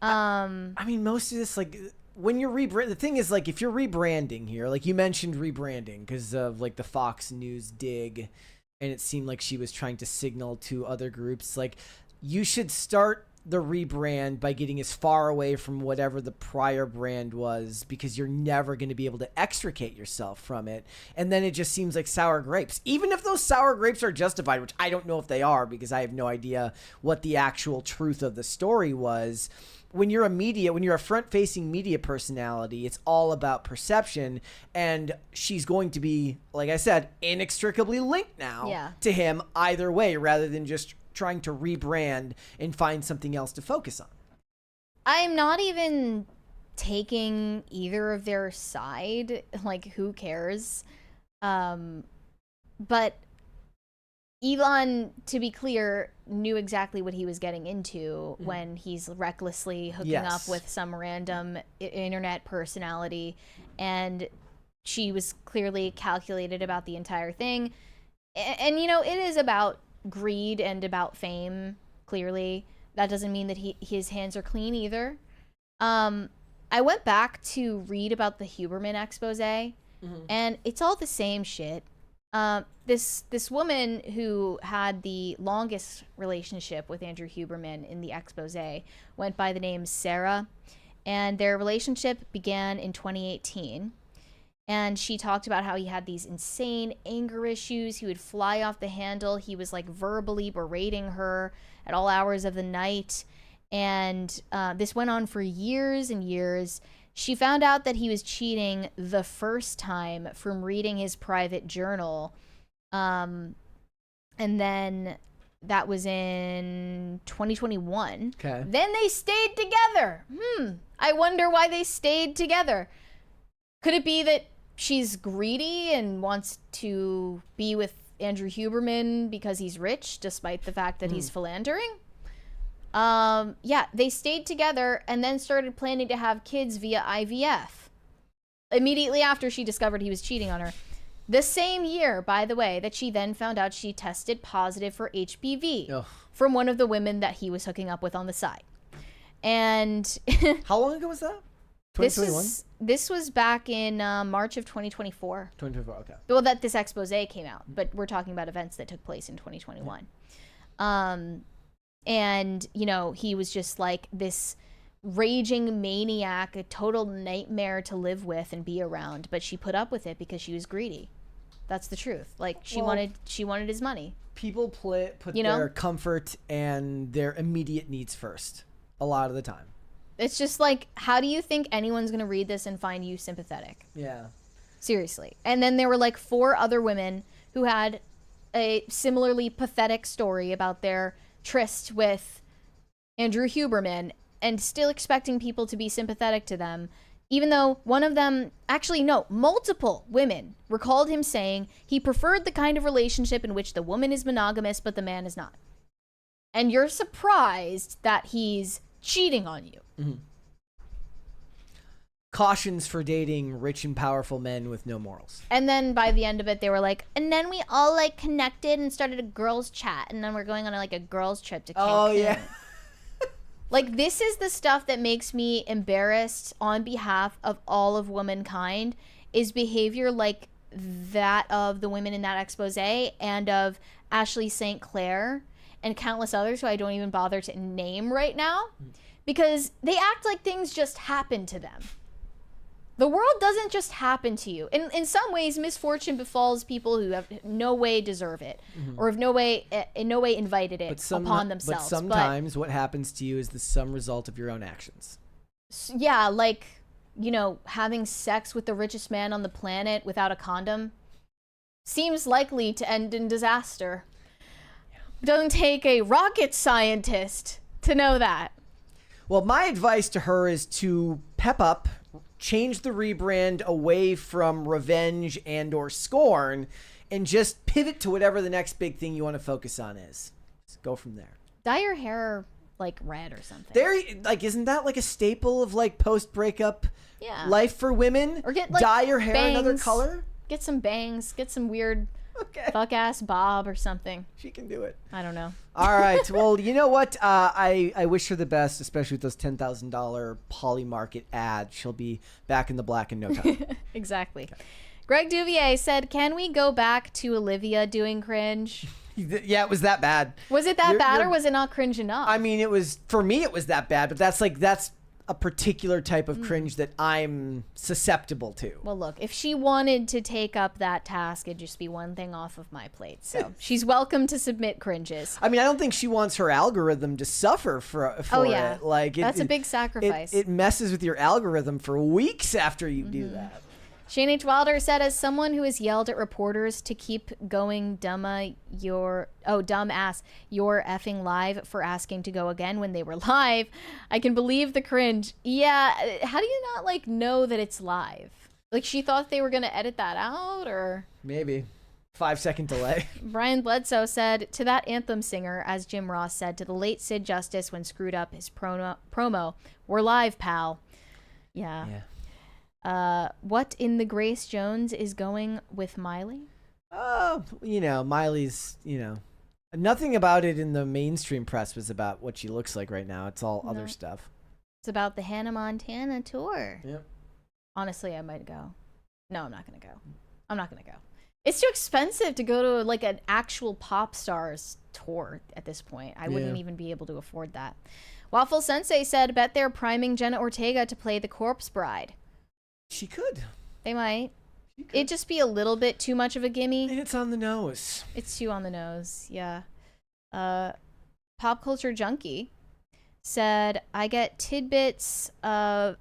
I mean, most of this, like, when you're the thing is, like, if you're rebranding here, like you mentioned rebranding because of, like, the Fox News dig, and it seemed like she was trying to signal to other groups, like, you should start the rebrand by getting as far away from whatever the prior brand was, because you're never going to be able to extricate yourself from it. And then it just seems like sour grapes, even if those sour grapes are justified, which I don't know if they are because I have no idea what the actual truth of the story was. When you're a front-facing media personality, it's all about perception, and she's going to be, like I said, inextricably linked now to him either way, rather than just trying to rebrand and find something else to focus on. I'm not even taking either of their side. Like, who cares? But Elon, to be clear, knew exactly what he was getting into when he's recklessly hooking up with some random internet personality, and she was clearly calculated about the entire thing. And you know, it is about greed and about fame, clearly. That doesn't mean that his hands are clean either. I went back to read about the Huberman expose, and it's all the same shit. This woman who had the longest relationship with Andrew Huberman in the expose went by the name Sarah, and their relationship began in 2018. And she talked about how he had these insane anger issues. He would fly off the handle. He was like verbally berating her at all hours of the night. And this went on for years and years. She found out that he was cheating the first time from reading his private journal. And then that was in 2021. Okay. Then they stayed together. I wonder why they stayed together. Could it be that she's greedy and wants to be with Andrew Huberman because he's rich, despite the fact that he's philandering? Yeah, they stayed together and then started planning to have kids via IVF. Immediately after she discovered he was cheating on her. The same year, by the way, that she then found out she tested positive for HPV from one of the women that he was hooking up with on the side. And how long ago was that? 2021? This was back in March of 2024. 2024, okay. Well, that this expose came out, but we're talking about events that took place in 2021. And, you know, he was just like this raging maniac, a total nightmare to live with and be around, but she put up with it because she was greedy. That's the truth. Like, she wanted his money. People put their comfort and their immediate needs first a lot of the time. It's just like, how do you think anyone's going to read this and find you sympathetic? Yeah. Seriously. And then there were like 4 other women who had a similarly pathetic story about their tryst with Andrew Huberman, and still expecting people to be sympathetic to them, even though one of them, actually no, multiple women recalled him saying he preferred the kind of relationship in which the woman is monogamous but the man is not. And you're surprised that he's cheating on you. Mm-hmm. Cautions for dating rich and powerful men with no morals. And then by the end of it, they were like, and then we all like connected and started a girls chat, and then we're going on like a girls trip to Cancun. Oh yeah. Like, this is the stuff that makes me embarrassed on behalf of all of womankind, is behavior like that of the women in that expose and of Ashley St. Clair and countless others who I don't even bother to name right now, because they act like things just happen to them. The world doesn't just happen to you. In some ways, misfortune befalls people who have no way deserve it, or have in no way invited it upon themselves. But sometimes what happens to you is the sum result of your own actions. Yeah, like, you know, having sex with the richest man on the planet without a condom seems likely to end in disaster. It doesn't take a rocket scientist to know that. Well, my advice to her is to pep up, change the rebrand away from revenge and or scorn, and just pivot to whatever the next big thing you want to focus on is. Just go from there. Dye your hair like red or something. Isn't that like a staple of like post-breakup life for women? Or get like dye your hair bangs, another color? Get some bangs, get some weird fuck-ass bob or something. She can do it. I don't know. All right. Well, you know what? I wish her the best, especially with those $10,000 Poly Market ads. She'll be back in the black in no time. Exactly. Okay. Greg Duvier said, can we go back to Olivia doing Cringe? Yeah, it was that bad. Was it that bad or was it not cringe enough? I mean, for me, it was that bad, but that's a particular type of cringe that I'm susceptible to. Well, look, if she wanted to take up that task, it'd just be one thing off of my plate. So she's welcome to submit cringes. I mean, I don't think she wants her algorithm to suffer for it. Like, that's a big sacrifice. It messes with your algorithm for weeks after you do that. Shane H. Wilder said, as someone who has yelled at reporters to keep going dumbass, you're effing live for asking to go again when they were live, I can believe the cringe. Yeah, how do you not, like, know that it's live? Like, she thought they were going to edit that out, or? Maybe. 5-second delay. Brian Bledsoe said, to that anthem singer, as Jim Ross said to the late Sid Justice when screwed up his promo, we're live, pal. Yeah. What in the Grace Jones is going with Miley? Miley's, nothing about it in the mainstream press was about what she looks like right now. It's all other stuff. It's about the Hannah Montana tour. Yep. Honestly, I might go. No, I'm not going to go. I'm not going to go. It's too expensive to go to like an actual pop star's tour at this point. I wouldn't even be able to afford that. Waffle Sensei said, bet they're priming Jenna Ortega to play the Corpse Bride. She could. They might. It'd just be a little bit too much of a gimme. And it's on the nose. It's too on the nose, yeah. Pop Culture Junkie said, I get tidbits of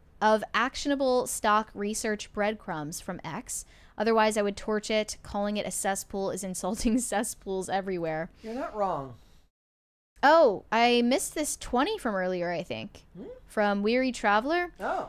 actionable stock research breadcrumbs from X. Otherwise, I would torch it. Calling it a cesspool is insulting cesspools everywhere. You're not wrong. Oh, I missed this 20 from earlier, I think. From Weary Traveler. Oh.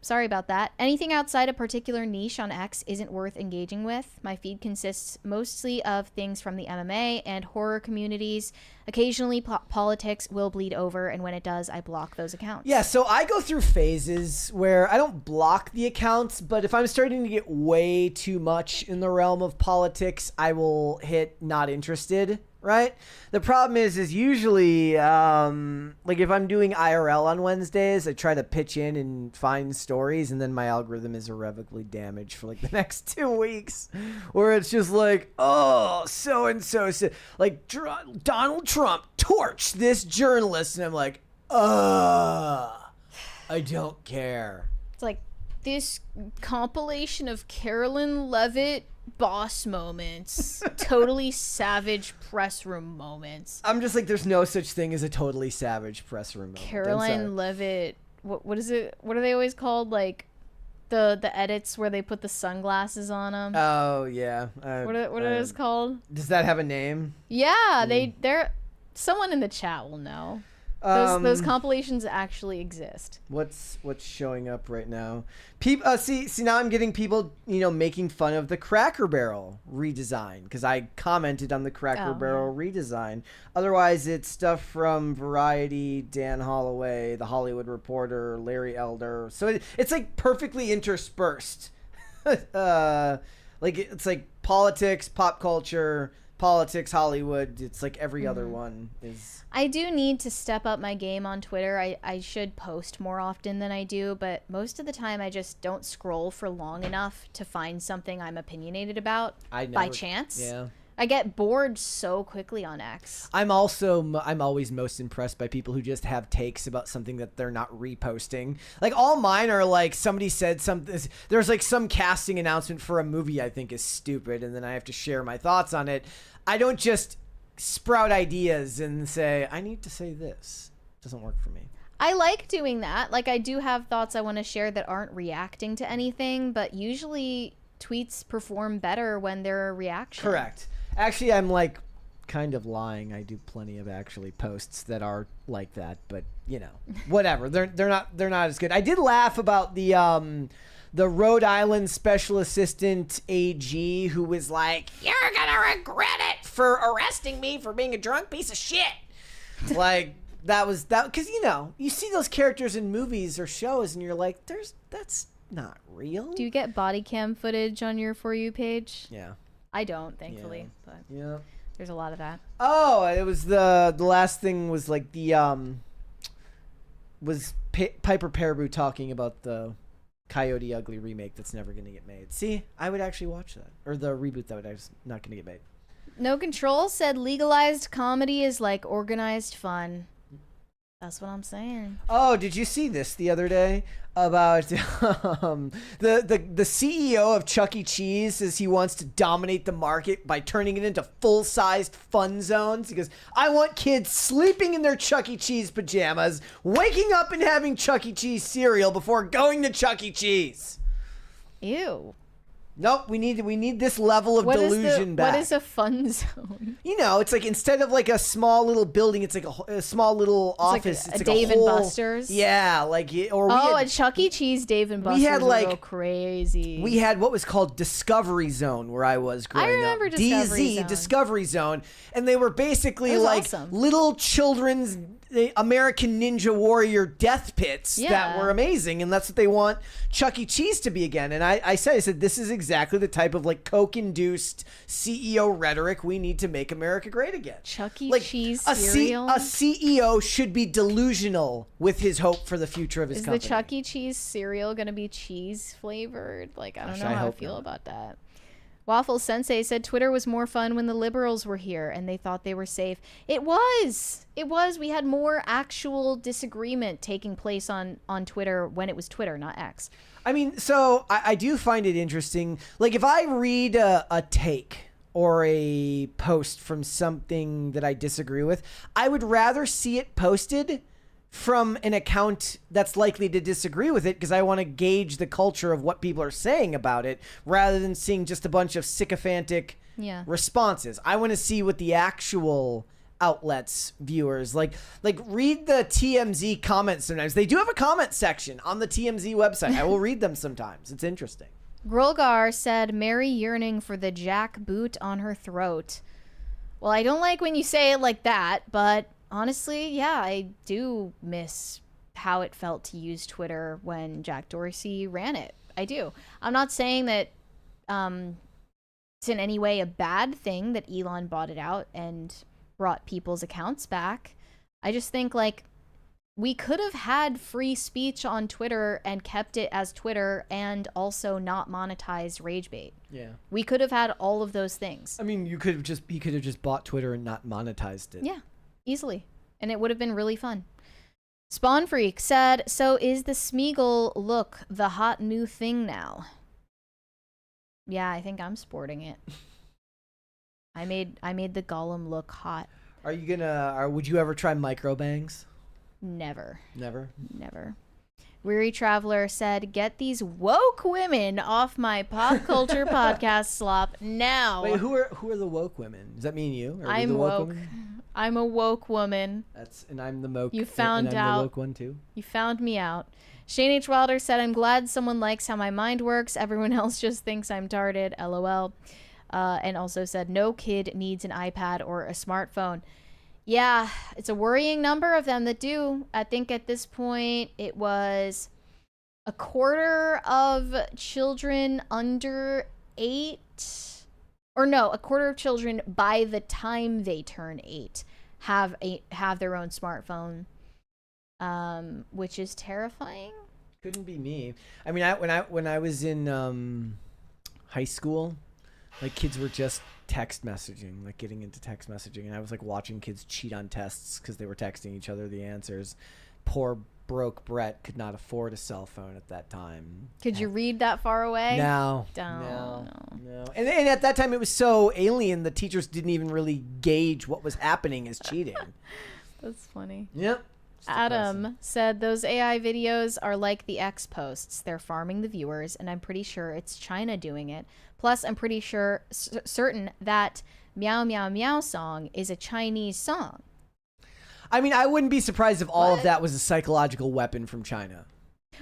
Sorry about that. Anything outside a particular niche on X isn't worth engaging with. My feed consists mostly of things from the MMA and horror communities. Occasionally, politics will bleed over, and when it does, I block those accounts. Yeah, so I go through phases where I don't block the accounts, but if I'm starting to get way too much in the realm of politics, I will hit not interested. Right? The problem is usually, like if I'm doing IRL on Wednesdays, I try to pitch in and find stories, and then my algorithm is irrevocably damaged for like the next 2 weeks, where it's just like, oh, so-and-so, like Donald Trump torched this journalist, and I'm like, I don't care. It's like this compilation of Carolyn Levitt boss moments, totally savage press room moments. I'm just like, there's no such thing as a totally savage press room moment. Caroline Levitt, what is it? What are they always called? Like the edits where they put the sunglasses on them. Oh yeah. What are those called? Does that have a name? Yeah, they're. Someone in the chat will know. Those compilations actually exist. What's showing up right now? People see now I'm getting people making fun of the Cracker Barrel redesign because I commented on the Cracker Barrel redesign. Otherwise, it's stuff from Variety, Dan Holloway, The Hollywood Reporter, Larry Elder. So it's like perfectly interspersed. Like it's like politics, pop culture, politics, Hollywood. It's like every other one is. I do need to step up my game on Twitter. I should post more often than I do, but most of the time I just don't scroll for long enough to find something I'm opinionated about by chance. Yeah. I get bored so quickly on X. I'm always most impressed by people who just have takes about something that they're not reposting. Like all mine are like somebody said something. There's like some casting announcement for a movie I think is stupid, and then I have to share my thoughts on it. I don't just sprout ideas and say I need to say this. It doesn't work for me. I like doing that. Like I do have thoughts I want to share that aren't reacting to anything, but usually tweets perform better when they're a reaction. Correct. Actually, I'm like kind of lying. I do plenty of actually posts that are like that, but you know, whatever. They're not as good. I did laugh about the Rhode Island special assistant AG who was like, "You're gonna regret it for arresting me for being a drunk piece of shit." Like that because you know you see those characters in movies or shows and you're like, that's not real. Do you get body cam footage on your For You page? Yeah. I don't, thankfully, but Yeah. there's a lot of that. Oh, it was the last thing was like the Piper Perabo talking about the Coyote Ugly remake that's never going to get made. See, I would actually watch that, or the reboot that was not going to get made. No Control said legalized comedy is like organized fun. That's what I'm saying. Oh, did you see this the other day about the CEO of Chuck E. Cheese says he wants to dominate the market by turning it into full-sized fun zones. He goes, I want kids sleeping in their Chuck E. Cheese pajamas, waking up and having Chuck E. Cheese cereal before going to Chuck E. Cheese. Ew. Nope, we need this level of delusion back. What is a fun zone? You know, it's like instead of like a small little building, it's like a small little office. Like it's a like Dave a whole, and Buster's. Yeah, like or we a Chuck E. Cheese Dave and Buster's. We had like go crazy. We had what was called Discovery Zone where I was growing up. I remember Discovery Zone. Discovery Zone, and they were basically like awesome. little children's American Ninja Warrior death pits that were amazing, and that's what they want Chuck E. Cheese to be again. And I said this is exactly the type of like Coke-induced CEO rhetoric we need to make America great again. Chuck E. Like, Cheese cereal. A CEO should be delusional with his hope for the future of his company. Is the Chuck E. Cheese cereal going to be cheese flavored? Like, I don't know how I feel about that. Waffle Sensei said Twitter was more fun when the liberals were here and they thought they were safe. It was. We had more actual disagreement taking place on Twitter when it was Twitter, not X. I mean, so I do find it interesting. Like, if I read a take or a post from something that I disagree with, I would rather see it posted from an account that's likely to disagree with it because I want to gauge the culture of what people are saying about it rather than seeing just a bunch of sycophantic responses. I want to see what the actual outlets viewers like read the TMZ comments sometimes. They do have a comment section on the TMZ website. I will read them sometimes. It's interesting. Grolgar said Mary yearning for the jack boot on her throat. Well, I don't like when you say it like that, but honestly, yeah, I do miss how it felt to use Twitter when Jack Dorsey ran it. I do. I'm not saying that it's in any way a bad thing that Elon bought it out and brought people's accounts back. I just think, like, we could have had free speech on Twitter and kept it as Twitter and also not monetized rage bait. Yeah. We could have had all of those things. I mean, he could have just bought Twitter and not monetized it. Yeah. Easily. And it would have been really fun. Spawn Freak said, so is the Smeagol look the hot new thing now? Yeah, I think I'm sporting it. I made the Gollum look hot. Are you gonna would you ever try microbangs? Never. Never? Never. Weary Traveler said, get these woke women off my pop culture podcast slop now. Wait, who are the woke women? Does that mean you? Are I'm the woke. Women? I'm a woke woman. And I'm the woke. You found out. The woke one too. You found me out. Shane H. Wilder said, I'm glad someone likes how my mind works. Everyone else just thinks I'm tarded. LOL. And also said, no kid needs an iPad or a smartphone. Yeah, it's a worrying number of them that do. I think at this point it was a quarter of children under 8. Or no, a quarter of children by the time they turn 8 have their own smartphone, which is terrifying. Couldn't be me. I mean, when I was in high school, like kids were just text messaging, like getting into text messaging, and I was like watching kids cheat on tests because they were texting each other the answers. Poor broke Brett could not afford a cell phone at that time. Could you read that far away? No. And at that time it was so alien, the teachers didn't even really gauge what was happening as cheating. That's funny. Yep. Adam said those AI videos are like the X posts. They're farming the viewers, and I'm pretty sure it's China doing it. Plus, I'm pretty sure certain that Meow Meow Meow song is a Chinese song. I mean, I wouldn't be surprised if all of that was a psychological weapon from China.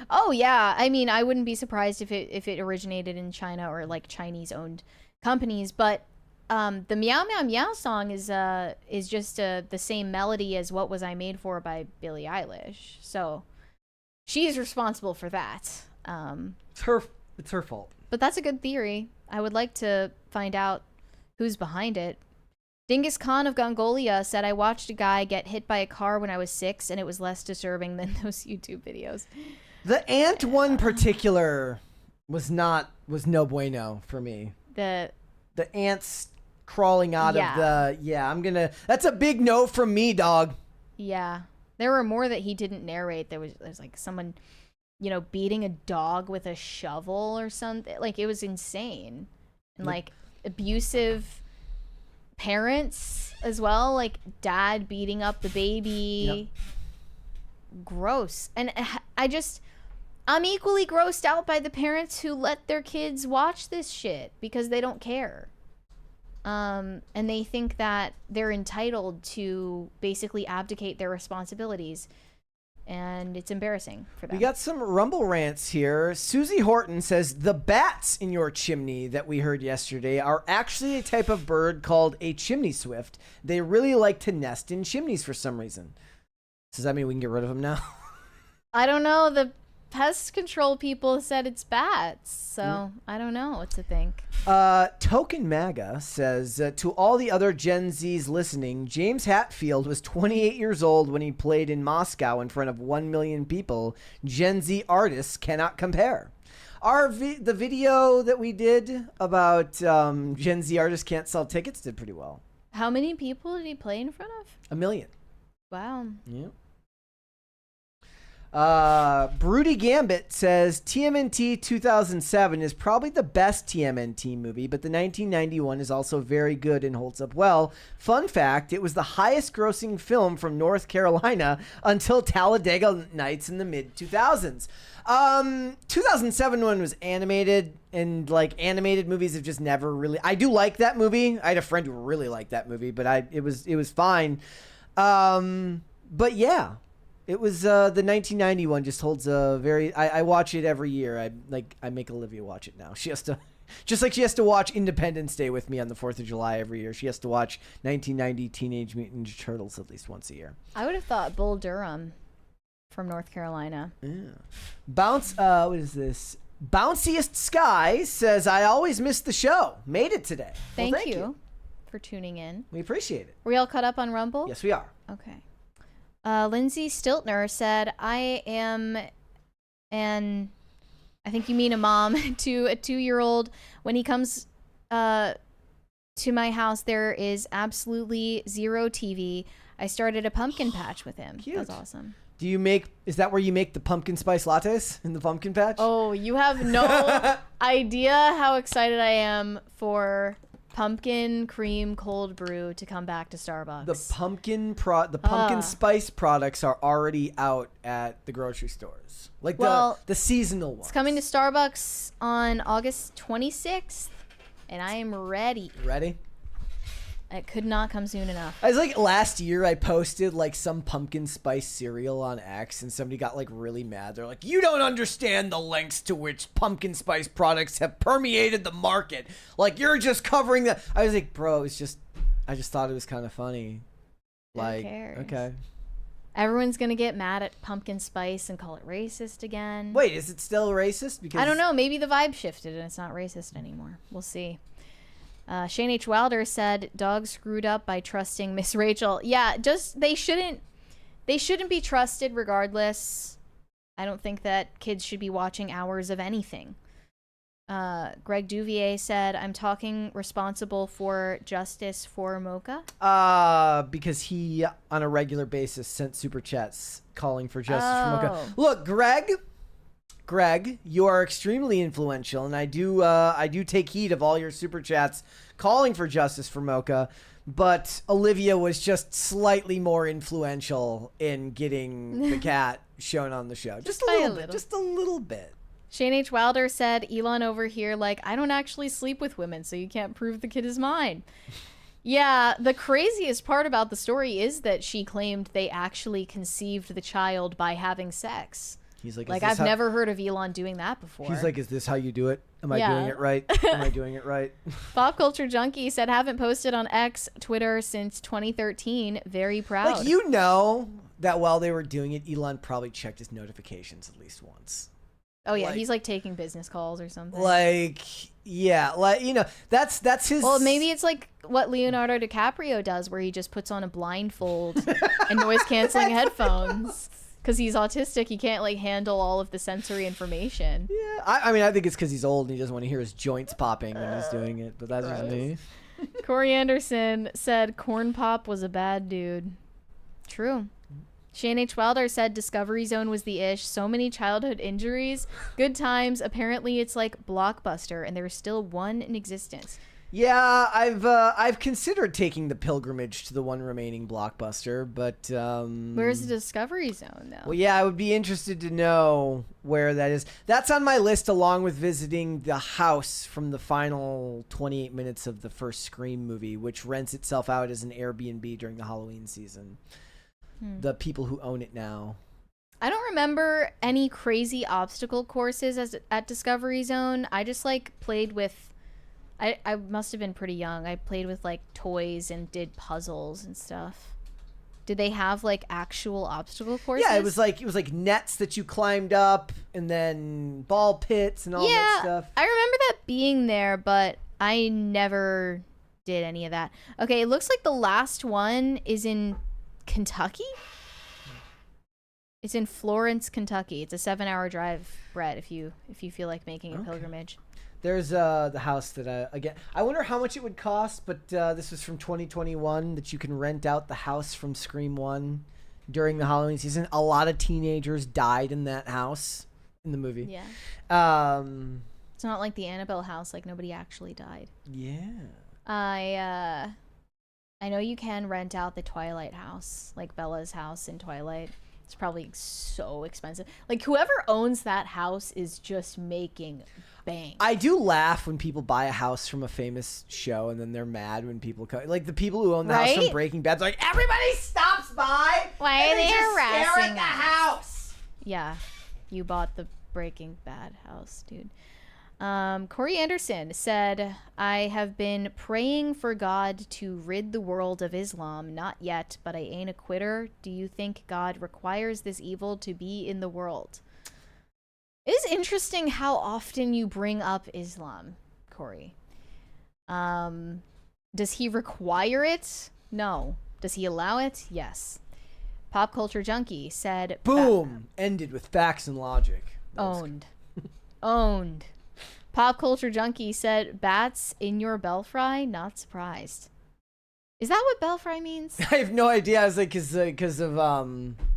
Oh yeah, I mean, I wouldn't be surprised if it originated in China or like Chinese-owned companies. But the Meow Meow Meow song is just the same melody as What Was I Made For by Billie Eilish. So she's responsible for that. It's her fault. But that's a good theory. I would like to find out who's behind it. Dingus Khan of Gongolia said, I watched a guy get hit by a car when I was 6, and it was less disturbing than those YouTube videos. The ant one particular was no bueno for me. The ants crawling out of the that's a big no from me, dog. Yeah. There were more that he didn't narrate. There's like someone, beating a dog with a shovel or something. Like, it was insane. And like abusive parents as well, like dad beating up the baby. Gross. And I'm equally grossed out by the parents who let their kids watch this shit because they don't care. And they think that they're entitled to basically abdicate their responsibilities. And it's embarrassing for them. We got some Rumble rants here. Susie Horton says, the bats in your chimney that we heard yesterday are actually a type of bird called a chimney swift. They really like to nest in chimneys for some reason. Does that mean we can get rid of them now? I don't know. The pest control people said it's bats, so I don't know what to think. Token MAGA says, to all the other Gen Zs listening, James Hetfield was 28 years old when he played in Moscow in front of 1 million people. Gen Z artists cannot compare. The video that we did about Gen Z artists can't sell tickets did pretty well. How many people did he play in front of? 1 million. Wow. Yeah. Broody Gambit says TMNT 2007 is probably the best TMNT movie, but the 1991 is also very good and holds up well. Fun fact, it was the highest grossing film from North Carolina until Talladega Nights in the mid 2000s. 2007 one was animated, and like animated movies have just never really, I do like that movie. I had a friend who really liked that movie, but it was fine. But yeah. It was the 1991 just holds a very. I watch it every year. I make Olivia watch it now. She has to, just like she has to watch Independence Day with me on the 4th of July every year. She has to watch 1990 Teenage Mutant Ninja Turtles at least once a year. I would have thought Bull Durham from North Carolina. Yeah. What is this? Bounciest Sky says, I always miss the show. Made it today. Thank you for tuning in. We appreciate it. Are we all caught up on Rumble? Yes, we are. Okay. Lindsay Stiltner said, I am I think you mean a mom, to a 2-year-old. When he comes to my house, there is absolutely zero TV. I started a pumpkin patch with him. Cute. That's awesome. Is that where you make the pumpkin spice lattes in the pumpkin patch? Oh, you have no idea how excited I am for pumpkin cream cold brew to come back to Starbucks. The pumpkin spice products are already out at the grocery stores. Like the seasonal ones. It's coming to Starbucks on August 26th, and I am ready. Ready? It could not come soon enough. I was like, last year I posted like some pumpkin spice cereal on X, and somebody got like really mad. They're like, you don't understand the lengths to which pumpkin spice products have permeated the market. Like, you're just covering the. I was like, bro, I just thought it was kind of funny. Like, who cares? Okay. Everyone's gonna get mad at pumpkin spice and call it racist again. Wait, is it still racist? Because I don't know. Maybe the vibe shifted and it's not racist anymore. We'll see. Shane H. Wilder said, "Dog screwed up by trusting Miss Rachel." Yeah, just they shouldn't be trusted regardless. I don't think that kids should be watching hours of anything. Greg Duvier said, I'm talking responsible for justice for Mocha. Because he, on a regular basis, sent super chats calling for justice for Mocha. Look, Greg, you are extremely influential, and I do take heed of all your super chats calling for justice for Mocha. But Olivia was just slightly more influential in getting the cat shown on the show. Just a little bit. Just a little bit. Shane H. Wilder said, Elon over here, like, I don't actually sleep with women, so you can't prove the kid is mine. Yeah, the craziest part about the story is that she claimed they actually conceived the child by having sex. He's like, I've never heard of Elon doing that before. He's like, is this how you do it? Am I doing it right? Am I doing it right? Pop Culture Junkie said, haven't posted on X, Twitter since 2013. Very proud. Like, you know that while they were doing it, Elon probably checked his notifications at least once. Oh, yeah, he's like taking business calls or something. Like, yeah, like, you know, that's his... Well, maybe it's like what Leonardo DiCaprio does, where he just puts on a blindfold and noise-canceling headphones. Because he's autistic, he can't, like, handle all of the sensory information. Yeah, I mean, I think it's because he's old and he doesn't want to hear his joints popping when he's doing it, but that's just me. Corey Anderson said Corn Pop was a bad dude. True. Shane H. Wilder said Discovery Zone was the ish. So many childhood injuries. Good times. Apparently it's like Blockbuster, and there's still one in existence. Yeah, I've considered taking the pilgrimage to the one remaining Blockbuster, but where's the Discovery Zone though? Well, yeah, I would be interested to know where that is. That's on my list, along with visiting the house from the final 28 minutes of the first Scream movie, which rents itself out as an Airbnb during the Halloween season. The people who own it now. I don't remember any crazy obstacle courses at Discovery Zone. I just like played with. I must have been pretty young. I played with like toys and did puzzles and stuff. Did they have like actual obstacle courses? Yeah, it was like nets that you climbed up, and then ball pits and all that stuff. I remember that being there, but I never did any of that. Okay, it looks like the last one is in Kentucky. It's in Florence, Kentucky. It's a 7-hour drive, Brett, if you feel like making a pilgrimage. There's the house that I wonder how much it would cost, but this was from 2021 that you can rent out the house from Scream 1 during the Halloween season. A lot of teenagers died in that house in the movie. Yeah. It's not like the Annabelle house, like nobody actually died. Yeah. I know you can rent out the Twilight house, like Bella's house in Twilight. It's probably so expensive. Like, whoever owns that house is just making bank. I do laugh when people buy a house from a famous show and then they're mad when people come. Like, the people who own the house from Breaking Bad's like, everybody stops by. Why are they harassing harassing the us? house? Yeah, you bought the Breaking Bad house, dude. Corey Anderson said, I have been praying for God to rid the world of Islam. Not yet, but I ain't a quitter. Do you think God requires this evil to be in the world? It is interesting how often you bring up Islam, Corey. Does he require it? No. Does he allow it? Yes. Pop Culture Junkie said, boom, ended with facts and logic. Owned. Owned. Pop Culture Junkie said, bats in your belfry? Not surprised. Is that what belfry means? I have no idea. I was like, because of,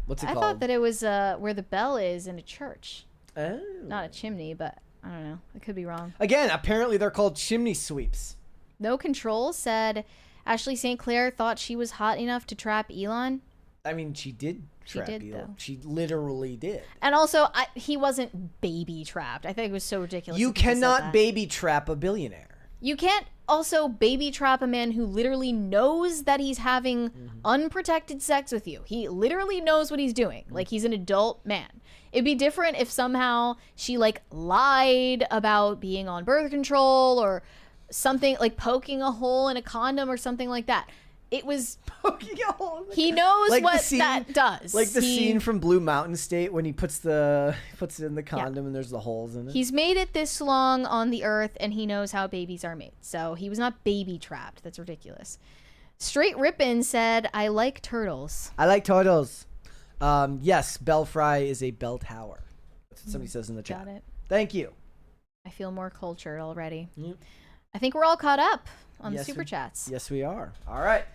what's it called? I thought that it was where the bell is in a church. Oh. Not a chimney, but I don't know. I could be wrong. Again, apparently they're called chimney sweeps. No Control said, Ashley St. Clair thought she was hot enough to trap Elon. I mean, she did trap Elon. Though. She literally did. And also, he wasn't baby trapped. I think it was so ridiculous. You cannot baby trap a billionaire. You can't also baby trap a man who literally knows that he's having unprotected sex with you. He literally knows what he's doing. Like, he's an adult man. It'd be different if somehow she, like, lied about being on birth control or something, like poking a hole in a condom or something like that. It was poking a hole. He knows like what that does. Like the scene from Blue Mountain State when he puts it in the condom and there's the holes in it. He's made it this long on the earth and he knows how babies are made. So he was not baby trapped. That's ridiculous. Straight Rippin' said, I like turtles. I like turtles. Yes, belfry is a bell tower. That's what somebody says in the chat. Got it. Thank you. I feel more cultured already. I think we're all caught up on the Yes, Super Chats. Yes, we are. All right.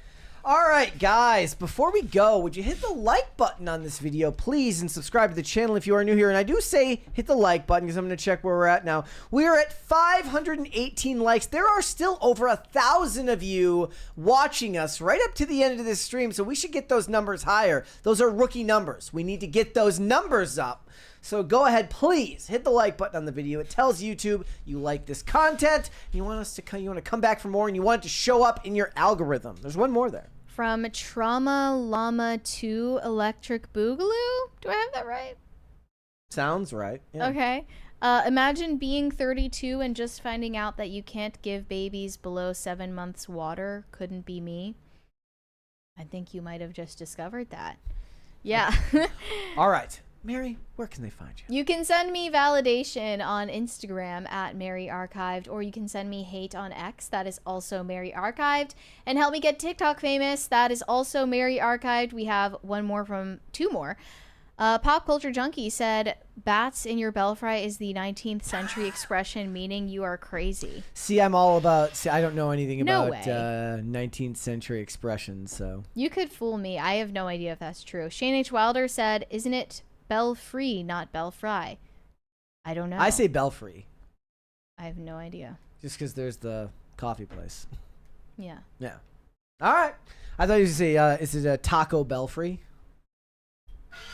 All right, guys, before we go, would you hit the like button on this video, please, and subscribe to the channel if you are new here. And I do say hit the like button because I'm going to check where we're at now. We are at 518 likes. There are still over 1,000 of you watching us right up to the end of this stream, so we should get those numbers higher. Those are rookie numbers. We need to get those numbers up. So go ahead, please hit the like button on the video. It tells YouTube you like this content, and you want to come back for more, and you want it to show up in your algorithm. There's one more there. From Trauma Llama 2 Electric Boogaloo. Do I have that right? Sounds right. Yeah. Okay. Imagine being 32 and just finding out that you can't give babies below 7 months water. Couldn't be me. I think you might have just discovered that. Yeah. All right. Mary, where can they find you? You can send me validation on Instagram at Mary Archived, or you can send me hate on X. That is also Mary Archived. And help me get TikTok famous. That is also Mary Archived. We have two more. Pop Culture Junkie said, bats in your belfry is the 19th century expression meaning you are crazy. See, I don't know anything No about 19th century expressions, so. You could fool me. I have no idea if that's true. Shane H. Wilder said, isn't it Belfry, not Belfry? I don't know. I say Belfry. I have no idea. Just because there's the coffee place. Yeah. Yeah. All right. I thought you would say, is it a Taco Belfry?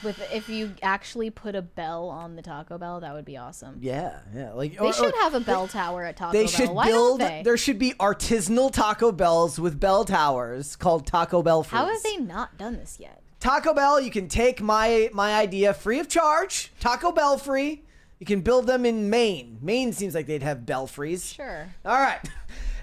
If you actually put a bell on the Taco Bell, that would be awesome. Yeah, yeah. Like they should have a bell tower at Taco they Bell. should Why build. don't they? There should be artisanal Taco Bells with bell towers called Taco Belfries. How have they not done this yet? Taco Bell, you can take my idea free of charge. Taco Bell free. You can build them in Maine. Maine seems like they'd have belfries. Sure. All right.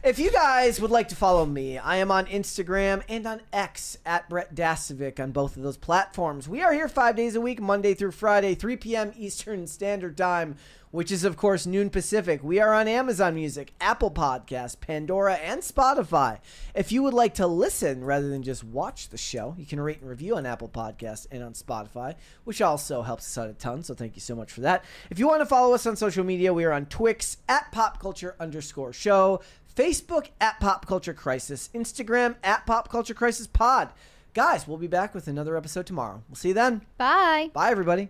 If you guys would like to follow me, I am on Instagram and on X at Brett Dasovic on both of those platforms. We are here 5 days a week, Monday through Friday, 3 p.m. Eastern Standard Time, which is, of course, noon Pacific. We are on Amazon Music, Apple Podcasts, Pandora, and Spotify. If you would like to listen rather than just watch the show, you can rate and review on Apple Podcasts and on Spotify, which also helps us out a ton, so thank you so much for that. If you want to follow us on social media, we are on Twix at popculture_show, Facebook at Pop Culture Crisis, Instagram at Pop Culture Crisis Pod. Guys, we'll be back with another episode tomorrow. We'll see you then. Bye. Bye, everybody.